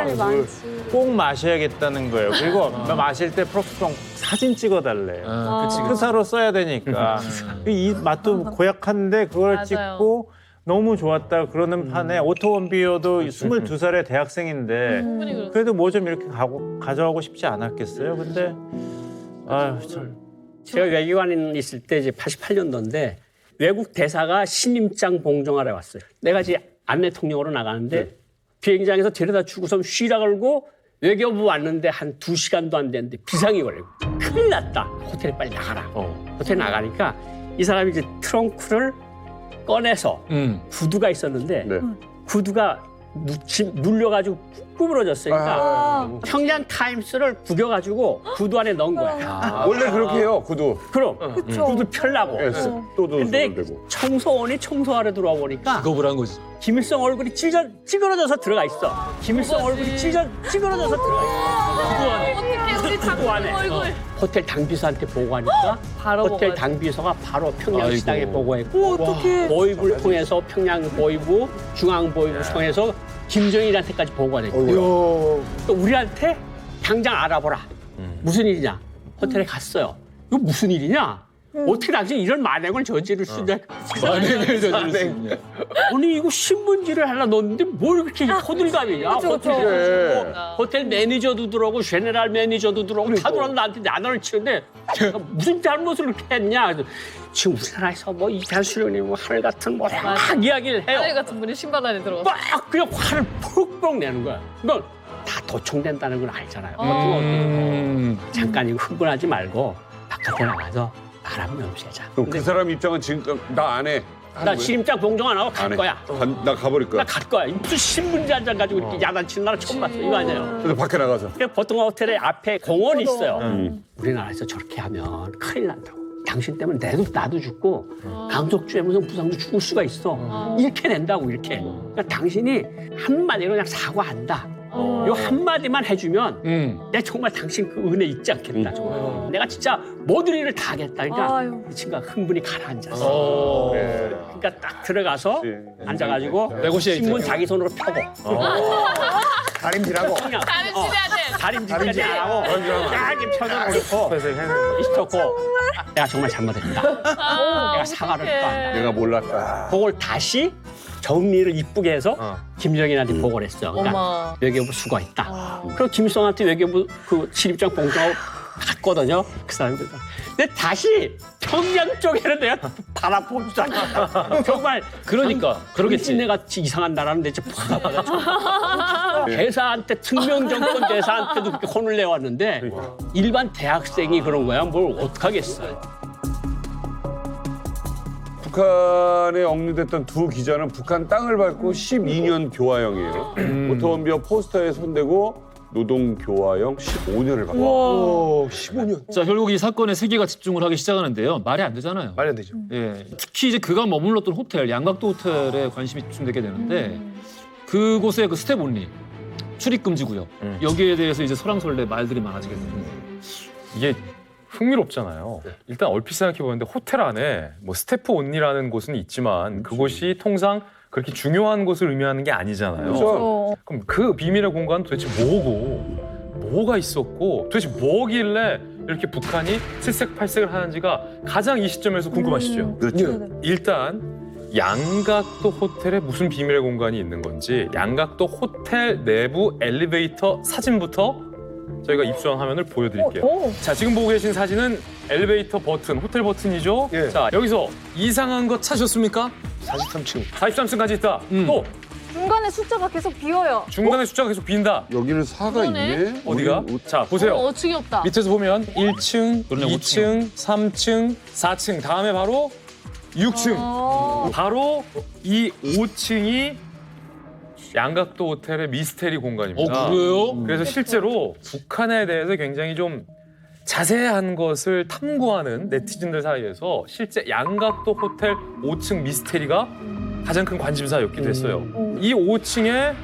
꼭 마셔야겠다는 거예요. 그리고 마실 때 프로스펑 사진 찍어달래요. 프사로 써야 되니까. 이 맛도 고약한데 그걸
맞아요.
찍고 너무 좋았다 그러는 판에 오토 원비어도 22살의 대학생인데 그래도 뭐 좀 이렇게 가져가고 싶지 않았겠어요? 근데 아유 참.
제가 외교관에 있을 때 이제 88년도인데 외국 대사가 신임장 봉정하러 왔어요. 내가 이제 안내통령으로 나가는데 비행장에서 데려다 주고서 쉬라 걸고 외교부 왔는데 한 2시간도 안 됐는데 비상이 걸리고 큰일 났다. 호텔에 빨리 나가라. 호텔에 나가니까 이 사람이 이제 트렁크를 꺼내서 구두가 있었는데 구두가 눌려가지고 구부러졌어요. 그러니까 평양 타임스를 구겨가지고 구두 안에 넣은 거야.
원래 그렇게 해요, 구두.
그럼 구두 펴려고.
습도도
근데
되고.
청소원이 청소하러 들어와 보니까
기겁을 한 거지.
김일성 얼굴이 찌그러져서 들어가 있어. 김일성 얼굴이 찌그러져서 들어가 있어.
어떻게 우리 장군 얼굴.
호텔 당비서한테 보고하니까
바로
호텔
보고하지.
당비서가 바로 평양시당에
아이고.
보고했고 보위부를 통해서 평양보위부, 중앙보위부 통해서 김정일한테까지 보고가 됐고요. 또 우리한테 당장 알아보라. 무슨 일이냐. 호텔에 갔어요. 이거 무슨 일이냐. 어떻게 당신이 이런 만행을 저지를 수 있냐.
만행을 저지를 수 있냐.
아니 이거 신문지를 하나 넣었는데 뭘 그렇게 호들갑이냐. 호텔 매니저도 들어오고 제네랄 매니저도 들어오고 다 들어와서 나한테 난화를 치는데 내가 무슨 잘못을 그렇게 했냐. 그래서 지금 우리나라에서 뭐 이탄수련이 뭐 하늘 같은 뭐 막 이야기를 해요.
하늘 같은 분이 신발 안에 들어갔어.
막 그냥 화를 푹푹 내는 거야. 그러니까 다 도청된다는 건 알잖아요. 잠깐 이거 흥분하지 말고 바깥에 나가서 바람 좀 쐬자.
그럼 그 사람 입장은 지금 나 안 해.
나 신임장 봉정 안 하고 갈 거야.
나 가버릴 거야.
나 갈 거야. 무슨 신문지 한 장 가지고 이렇게 야단치는 나라 처음 봤어. 이거 아니에요.
그래서 밖에 나가서.
보통 호텔에 앞에 공원이 있어요. 우리나라에서 저렇게 하면 큰일 난다고. 당신 때문에 나도 죽고 강석주에 무슨 부상도 죽을 수가 있어. 이렇게 된다고 이렇게. 그러니까 당신이 한마디로 그냥 사과한다. 요 한마디만 해주면 내가 정말 당신 그 은혜 잊지 않겠다. 정말. 내가 진짜 모든 일을 다 하겠다. 그러니까 이 친구가 흥분이 가라앉았어. 그러니까 딱 들어가서 앉아가지고 신문 자기 손으로 펴고
다림질하고
다림질까지 안 하고 딱 펴놓고 있었고 내가 정말 잘못했다. 내가 사과를 또 한다.
내가 몰랐다.
그걸 다시 정리를 이쁘게 해서 김정일한테 보고를 했어. 그러니까 외교부 수고했다. 그리고 김일성한테 외교부 그 신입장 봉투하고 갔거든요. 그 사람이. 근데 다시 평양 쪽에는 내가 바라보지도 않겠다. 정말
그러니까 그러겠지.
내가 이상한 나라는 대체 바라보자. 대사한테 특명정권 대사한테도 그렇게 혼을 내왔는데 일반 대학생이 그런 거야. 뭘 어떡하겠어.
북한에 억류됐던 두 기자는 북한 땅을 밟고 12년 교화형이에요. 오토원비어 포스터에 손대고 노동교화형 15년을 받고.
와, 15년.
자, 결국 이 사건에 세계가 집중을 하기 시작하는데요. 말이 안 되잖아요.
말이 안 되죠.
예, 특히 이제 그가 머물렀던 호텔, 양각도 호텔에 관심이 집중되게 되는데 그곳의 그 스텝 온리, 출입 금지 구역 여기에 대해서 이제 설왕설래 말들이 많아지게 됩니다.
이게 흥미롭잖아요. 일단 얼핏 생각해 보는데 호텔 안에 뭐 스태프 온리라는 곳은 있지만 그곳이 통상 그렇게 중요한 곳을 의미하는 게 아니잖아요.
그렇죠.
그럼 그 비밀의 공간은 도대체 뭐고 뭐가 있었고 도대체 뭐길래 이렇게 북한이 칠색팔색을 하는지가 가장 이 시점에서 궁금하시죠?
그렇죠.
일단 양각도 호텔에 무슨 비밀의 공간이 있는 건지 양각도 호텔 내부 엘리베이터 사진부터 저희가 입수한 화면을 보여드릴게요. 자, 지금 보고 계신 사진은 엘리베이터 버튼, 호텔 버튼이죠? 자, 여기서 이상한 거 찾으셨습니까?
43층.
43층까지 있다. 또
중간에 숫자가 계속 비어요.
중간에 숫자가 계속 빈다.
여기는 4가 있네.
어디가? 자, 보세요.
어층이 없다.
밑에서 보면 1층, 2층, 3층, 4층. 다음에 바로 6층. 바로 이 5층이 양각도 호텔의 미스테리 공간입니다.
그래요?
그래서 실제로 북한에 대해서 굉장히 좀 자세한 것을 탐구하는 네티즌들 사이에서 실제 양각도 호텔 5층 미스테리가 가장 큰 관심사였기도 했어요. 이 5층에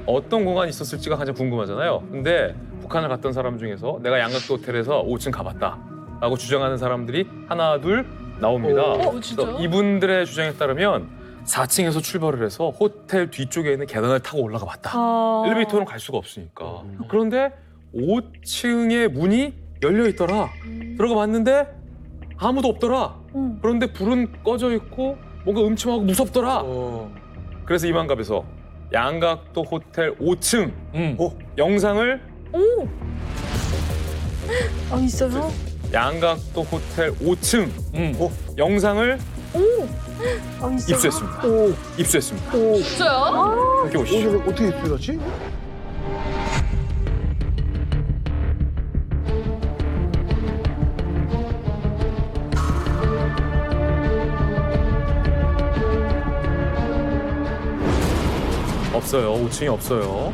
어떤 공간이 있었을지가 가장 궁금하잖아요. 근데 북한을 갔던 사람 중에서 내가 양각도 호텔에서 5층 가봤다라고 주장하는 사람들이 하나, 둘 나옵니다.
진짜요?
이분들의 주장에 따르면 4층에서 출발을 해서 호텔 뒤쪽에 있는 계단을 타고 올라가 봤다. 엘리베이터는 갈 수가 없으니까. 그런데 5층의 문이 열려 있더라. 들어가 봤는데 아무도 없더라. 그런데 불은 꺼져 있고 뭔가 음침하고 무섭더라. 그래서 이만갑에서 양각도 호텔 5층 영상을
있어요?
양각도 호텔 5층 영상을
있어요?
입수했습니다. 입수했습니다.
진짜요?
이렇게 오시죠.
어떻게 입수했지?
없어요. 5층이 없어요.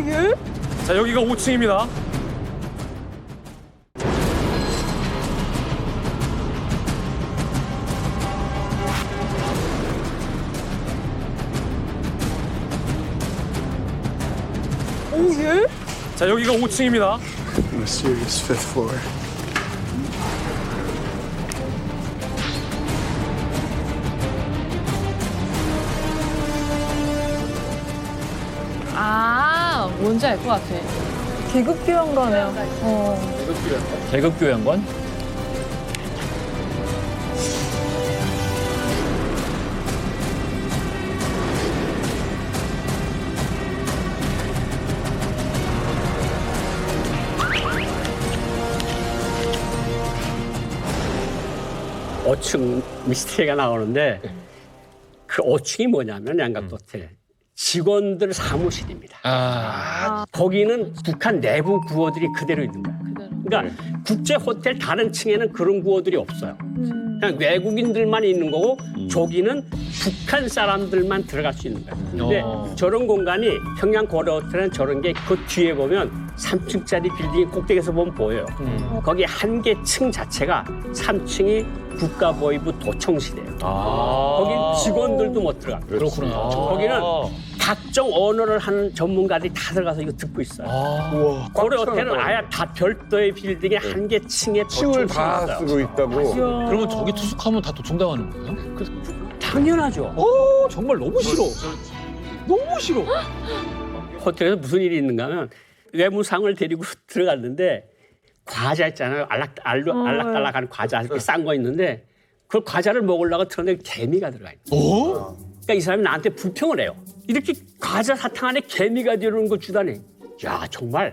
예?
자, 여기가 5층입니다.
예?
자, 여기가 5층입니다.
Mysterious fifth floor.
뭔지 알 것 같아.
계급교양과네요.
계급교양관?
오 5층 미스테리가 나오는데 그 5층이 뭐냐면 양각도 호텔 직원들 사무실입니다. 거기는 북한 내부 구호들이 그대로 있는 거예요. 그러니까 국제 호텔 다른 층에는 그런 구호들이 없어요. 그냥 외국인들만 있는 거고 저기는 북한 사람들만 들어갈 수 있는 거예요. 근데 저런 공간이 평양 고려 호텔은 저런 게 그 뒤에 보면 3층짜리 빌딩 꼭대기에서 보면 보여요. 거기 한 개 층 자체가 3층이 국가보위부 도청실이에요. 거긴 직원들도 못 들어갑니다.
그렇구나.
거기는 각종 언어를 하는 전문가들이 다 들어가서 이거 듣고 있어요. 고려 호텔은 아예 다 별도의 빌딩에 한 개 층에
층을 다 쓰고 있다고.
그러면 저기 투숙하면 다 도청당하는 거예요?
당연하죠.
정말 너무 싫어. 너무 싫어.
호텔에서 무슨 일이 있는가 하면 외무상을 데리고 들어갔는데 과자 있잖아요. 알락달락한 과자 이렇게 싼 거 있는데 그걸 과자를 먹으려고 들었는데 개미가 들어가 있는 거예요. 그러니까 이 사람이 나한테 불평을 해요. 이렇게 과자 사탕 안에 개미가 들어오는 거 주다니. 야 정말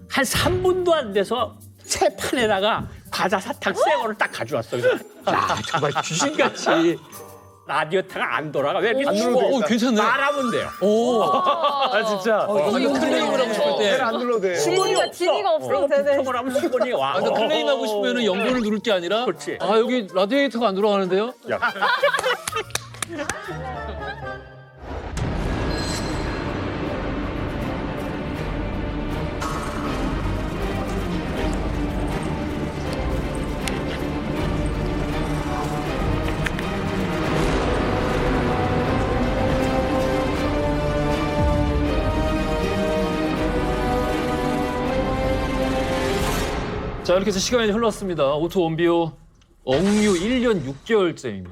한 3분도 안 돼서 채판에다가 과자 사탕 새 거를 딱 가져왔어. 그래서 야 정말 귀신같이. 라디오타가 안 돌아가. 왜 이렇게
안 눌러도
괜찮네. 말하면 돼요.
진짜.
이거
클레임을 하고 싶을 때.
안 눌러도 돼.
지니가 없어도 되네.
평을 하면 직원이 와.
그러니까 클레임하고 싶으면 연결을 누를 게 아니라
그렇지.
여기 라디에이터가 안 돌아가는데요? 자, 이렇게 해서 시간이 흘렀습니다. 오토 원비호 억류 1년 6개월째입니다.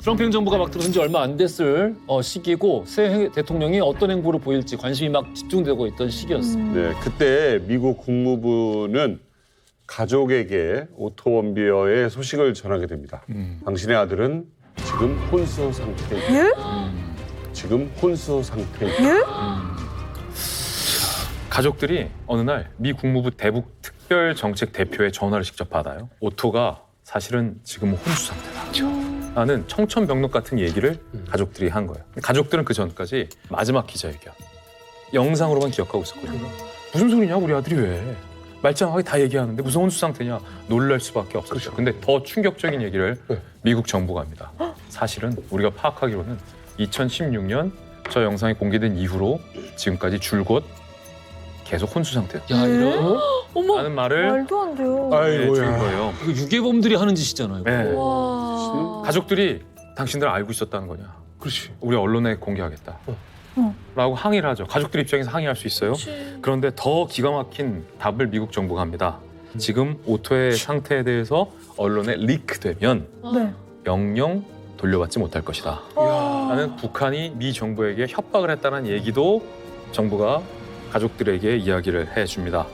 트럼프 행정부가 막 들어선 지 얼마 안 됐을 시기고 새 대통령이 어떤 행보를 보일지 관심이 막 집중되고 있던 시기였습니다.
네, 그때 미국 국무부는 가족에게 오토 원비어의 소식을 전하게 됩니다. 당신의 아들은 지금 혼수 상태입니다. 지금 혼수 상태입니다.
가족들이 어느 날 미 국무부 대북 특별정책 대표의 전화를 직접 받아요. 오토가 사실은 지금 혼수 상태다. 라는 청천벽력 같은 얘기를 가족들이 한 거예요. 가족들은 그 전까지 마지막 기자회견 영상으로만 기억하고 있었거든요. 무슨 소리냐 우리 아들이 왜 말짱하게 다 얘기하는데 무슨 혼수 상태냐 놀랄 수밖에 없었죠. 근데 더 충격적인 얘기를 미국 정부가 합니다. 사실은 우리가 파악하기로는 2016년 저 영상이 공개된 이후로 지금까지 줄곧 계속 혼수 상태였다.
야, 이런.
라는 말을
말도 안 돼요.
해준 거예요.
이거 유괴범들이 하는 짓이잖아요.
네.
와.
가족들이 당신들 알고 있었다는 거냐. 그렇지. 우리 언론에 공개하겠다. 라고 항의를 하죠. 가족들 입장에서 항의할 수 있어요. 그런데 더 기가 막힌 답을 미국 정부가 합니다. 지금 오토의 상태에 대해서 언론에 리크되면
네.
영영 돌려받지 못할 것이다. 라는 북한이 미 정부에게 협박을 했다는 얘기도 정부가 가족들에게 이야기를 해줍니다.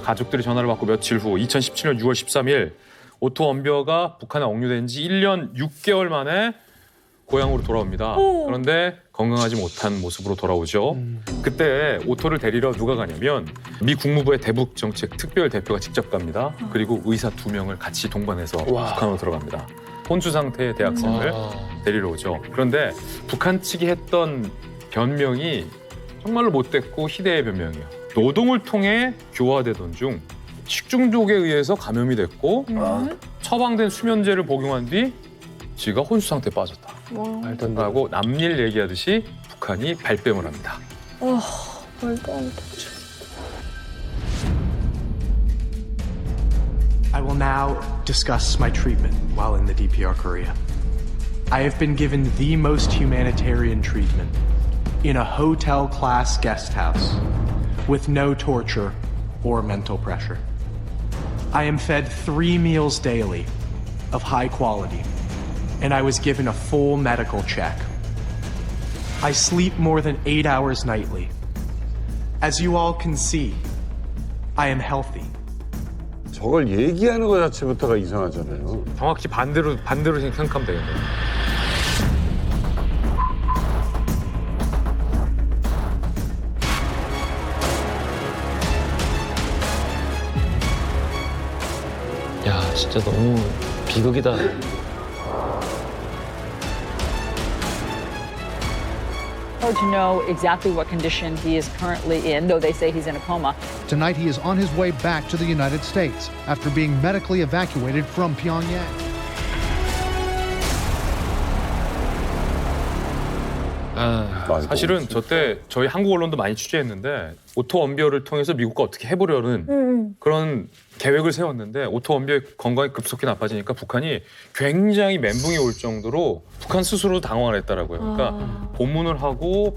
가족들이 전화를 받고 며칠 후 2017년 6월 13일 오토 원비어가 북한에 억류된 지 1년 6개월 만에 고향으로 돌아옵니다. 그런데 건강하지 못한 모습으로 돌아오죠. 그때 오토를 데리러 누가 가냐면 미 국무부의 대북 정책 특별 대표가 직접 갑니다. 그리고 의사 2명을 같이 동반해서 북한으로 들어갑니다. 혼수 상태의 대학생을 데리러 오죠. 그런데 북한 측이 했던 변명이 정말로 못됐고 희대의 변명이에요. 노동을 통해 교화되던 중 식중독에 의해서 감염이 됐고 처방된 수면제를 복용한 뒤 지가 혼수 상태에 빠졌다. 라고 남일 얘기하듯이 북한이 발뺌을 합니다.
말도 안 돼.
I will now discuss my treatment while in the DPR Korea. I have been given the most humanitarian treatment in a hotel-class guest house with no torture or mental pressure. I am fed 3 meals daily of high quality, and I was given a full medical check. I sleep more than 8 hours nightly. As you all can see, I am healthy.
저걸 얘기하는 것 자체부터가 이상하잖아요.
정확히 반대로 생각하면 되겠네요.
야, 진짜 너무 비극이다.
hard to know exactly what condition he is currently in, though they say he's in a coma.
Tonight, he is on his way back to the United States after being medically evacuated from Pyongyang.
사실은 저 때 저희 한국 언론도 많이 취재했는데 오토 원비어를 통해서 미국과 어떻게 해보려는 그런 계획을 세웠는데 오토 원비어의 건강이 급속히 나빠지니까 북한이 굉장히 멘붕이 올 정도로 북한 스스로도 당황을 했더라고요. 그러니까 본문을 하고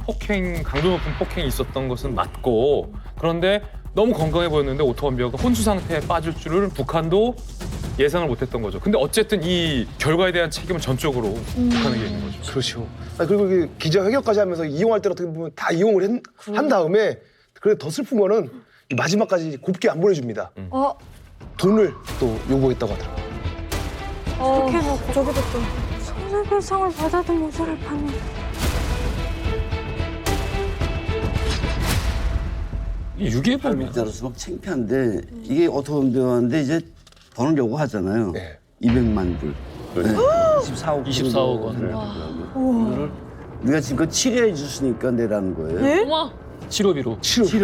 강도 높은 폭행이 있었던 것은 맞고 그런데 너무 건강해 보였는데 오토 원비어가 혼수 상태에 빠질 줄은 북한도 예상을 못했던 거죠. 근데 어쨌든 이 결과에 대한 책임은 전적으로 북한에게 있는 거죠.
그렇죠. 그리고 이게 기자회견까지 하면서 이용할 때는 어떻게 보면 다 이용을 한 다음에 그래 더 슬픈 거는 이 마지막까지 곱게 안 보내줍니다. 돈을 또 요구했다고 하더라고요.
그렇게 해놓고 저기도 또 손해배상을 받아도 모자랄 판에.
탈북자로서 막 창피한데 이게 오토원비어인데 이제 돈을 요구하잖아요. 200만 불. 네. 24억 원. 이거를 우리가 지금 치료해 주시니까 내라는 거예요.
치료비로.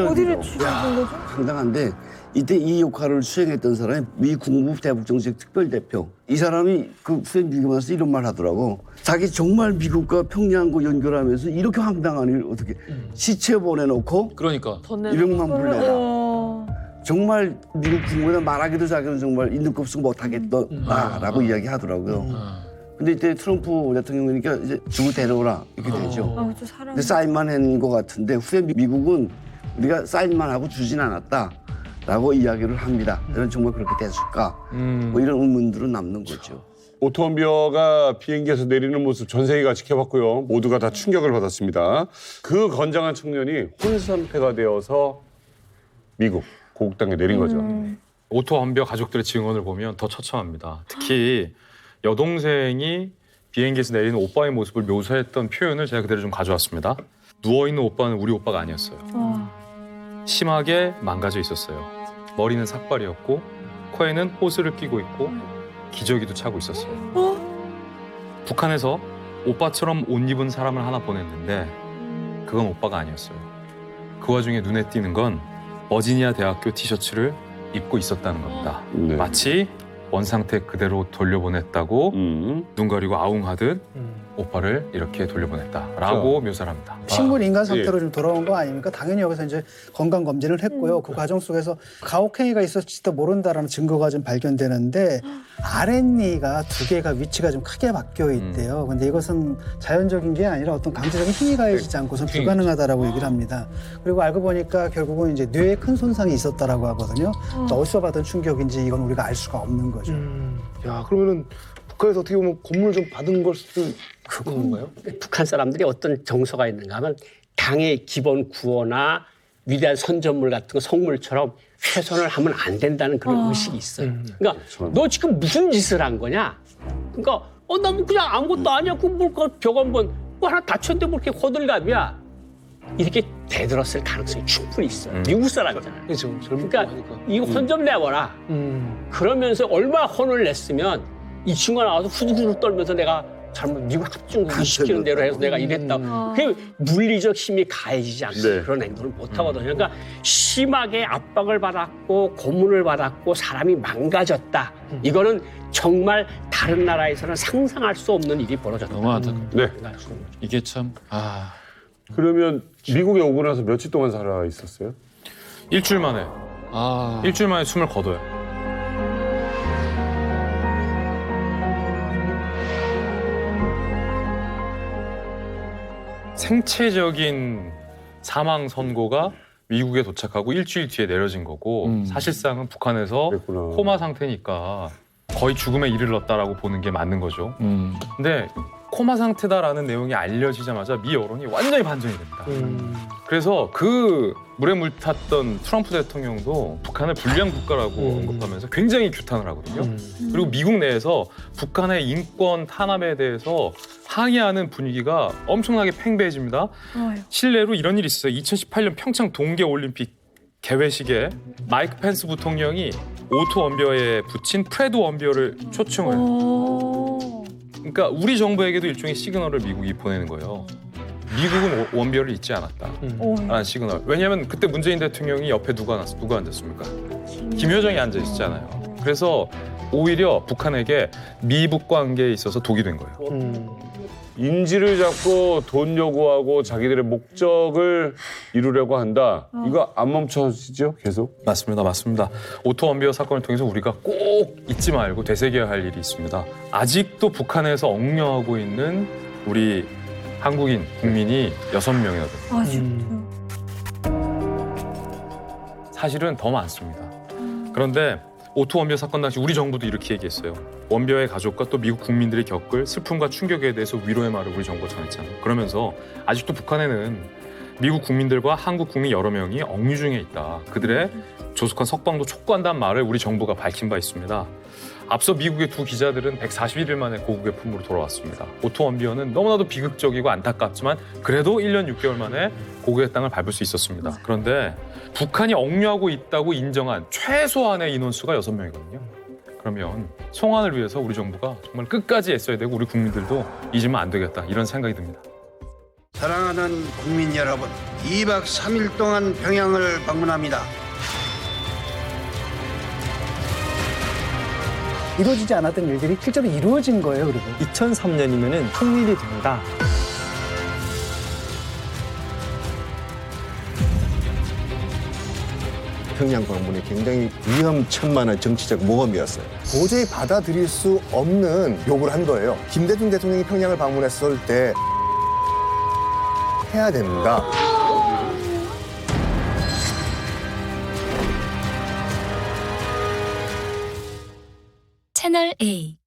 어디를 치료한 거죠?
상당한데 이때 이 역할을 수행했던 사람이 미 국무부 대북정책 특별대표. 이 사람이 그 후임 미국에서 이런 말 하더라고. 자기 정말 미국과 평양과 연결하면서 이렇게 황당한 일 어떻게 시체 보내놓고
그러니까
200만 불 내라. 정말 미국 국무부에 말하기도 자기는 정말 있는 것 없이 못하겠다라고 이야기하더라고요. 근데 이때 트럼프 대통령이니까 이제 주고 데려오라 이렇게 되죠. 근데 사인만 한 것 같은데 후에 미국은 우리가 사인만 하고 주진 않았다라고 이야기를 합니다. 그럼 정말 그렇게 됐을까? 뭐 이런 의문들은 남는 거죠.
오토 원비어가 비행기에서 내리는 모습 전 세계가 지켜봤고요. 모두가 다 충격을 받았습니다. 그 건장한 청년이 혼수 상태가 되어서 미국 고국 땅에 내린 거죠.
오토 원비어 가족들의 증언을 보면 더 처참합니다. 특히 여동생이 비행기에서 내리는 오빠의 모습을 묘사했던 표현을 제가 그대로 좀 가져왔습니다. 누워있는 오빠는 우리 오빠가 아니었어요. 심하게 망가져 있었어요. 머리는 삭발이었고 코에는 호스를 끼고 있고 기저귀도 차고 있었어요. 북한에서 오빠처럼 옷 입은 사람을 하나 보냈는데 그건 오빠가 아니었어요. 그 와중에 눈에 띄는 건 버지니아 대학교 티셔츠를 입고 있었다는 겁니다. 마치 원상태 그대로 돌려보냈다고 눈 가리고 아웅하듯 오빠를 이렇게 돌려보냈다라고 묘사를 합니다.
식물 인간 상태로 좀 돌아온 거 아닙니까? 당연히 여기서 이제 건강 검진을 했고요. 그 과정 속에서 가혹행위가 있었을지도 모른다라는 증거가 좀 발견되는데 RNA가 두 개가 위치가 좀 크게 바뀌어 있대요. 근데 이것은 자연적인 게 아니라 어떤 강제적인 힘이 가해지지 않고서는 불가능하다라고 얘기를 합니다. 그리고 알고 보니까 결국은 이제 뇌에 큰 손상이 있었다라고 하거든요. 또 어디서 받은 충격인지 이건 우리가 알 수가 없는 거죠.
야, 그러면은 북한에서 어떻게 보면 고문을 좀 받은 걸 수도 그런 건가요?
북한 사람들이 어떤 정서가 있는가 하면 당의 기본 구호나 위대한 선전물 같은 거 성물처럼 훼손을 하면 안 된다는 그런 의식이 있어요. 그러니까 너 지금 무슨 짓을 한 거냐? 그러니까 나 뭐 그냥 아무것도 아니야. 그 뭘까 벽 한번 뭐 하나 다쳤는데 뭐 이렇게 호들갑이야. 이렇게 대들었을 가능성이 충분히 있어요. 미국 사람이잖아요. 그러니까 이거 혼 좀 내봐라. 그러면서 얼마나 혼을 냈으면 이 친구가 나와서 후두두두 떨면서 내가 잘못 미국 합중국이 시키는 대로 해서 내가 이랬다. 그게 물리적 힘이 가해지지 않는 그런 행동을 못 하거든요. 그러니까 심하게 압박을 받았고 고문을 받았고 사람이 망가졌다. 이거는 정말 다른 나라에서는 상상할 수 없는 일이 벌어졌다.
너무 안타깝다.
네.
이게 참
그러면 미국에 오고 나서 며칠 동안 살아 있었어요?
일주일 만에. 일주일 만에 숨을 거둬요. 생체적인 사망 선고가 미국에 도착하고 일주일 뒤에 내려진 거고 사실상은 북한에서 코마 상태니까 거의 죽음에 이르렀다라고 보는 게 맞는 거죠. 근데 코마 상태다라는 내용이 알려지자마자 미 여론이 완전히 반전이 됩니다. 그래서 그 물에 물탔던 트럼프 대통령도 북한을 불량 국가라고 언급하면서 굉장히 규탄을 하거든요. 그리고 미국 내에서 북한의 인권 탄압에 대해서 항의하는 분위기가 엄청나게 팽배해집니다. 실례로 이런 일이 있었어요. 2018년 평창 동계올림픽 개회식에 마이크 펜스 부통령이 오토 원비어에 붙인 프레드 원비어를 초청을 해요. 그러니까 우리 정부에게도 일종의 시그널을 미국이 보내는 거예요. 미국은 원비어를 잊지 않았다라는 시그널. 왜냐하면 그때 문재인 대통령이 옆에 누가 앉았습니까? 김여정이 앉아 있었잖아요. 그래서 오히려 북한에게 미북 관계에 있어서 독이 된 거예요.
인지를 잡고 돈 요구하고 자기들의 목적을 이루려고 한다. 이거 안 멈춰지죠? 계속?
맞습니다. 오토 원비어 사건을 통해서 우리가 꼭 잊지 말고 되새겨야 할 일이 있습니다. 아직도 북한에서 옥녀하고 있는 우리 한국인 국민이 6명이나 됩니다. 사실은 더 많습니다. 그런데 오토 원비어 사건 당시 우리 정부도 이렇게 얘기했어요. 원비어의 가족과 또 미국 국민들이 겪을 슬픔과 충격에 대해서 위로의 말을 우리 정부가 전했잖아요. 그러면서 아직도 북한에는 미국 국민들과 한국 국민 여러 명이 억류 중에 있다. 그들의 조속한 석방도 촉구한다는 말을 우리 정부가 밝힌 바 있습니다. 앞서 미국의 두 기자들은 141일 만에 고국의 품으로 돌아왔습니다. 오토 원비어는 너무나도 비극적이고 안타깝지만 그래도 1년 6개월 만에 고국의 땅을 밟을 수 있었습니다. 그런데 북한이 억류하고 있다고 인정한 최소한의 인원수가 6명이거든요. 그러면 송환을 위해서 우리 정부가 정말 끝까지 애써야 되고 우리 국민들도 잊으면 안 되겠다 이런 생각이 듭니다.
사랑하는 국민 여러분, 2박 3일 동안 평양을 방문합니다.
이루어지지 않았던 일들이 실제로 이루어진 거예요. 그리고
2003년이면은 통일이 된다.
평양 방문이 굉장히 위험천만한 정치적 모험이었어요. 도저히 받아들일 수 없는 요구를 한 거예요. 김대중 대통령이 평양을 방문했을 때 해야 된다.
채널 A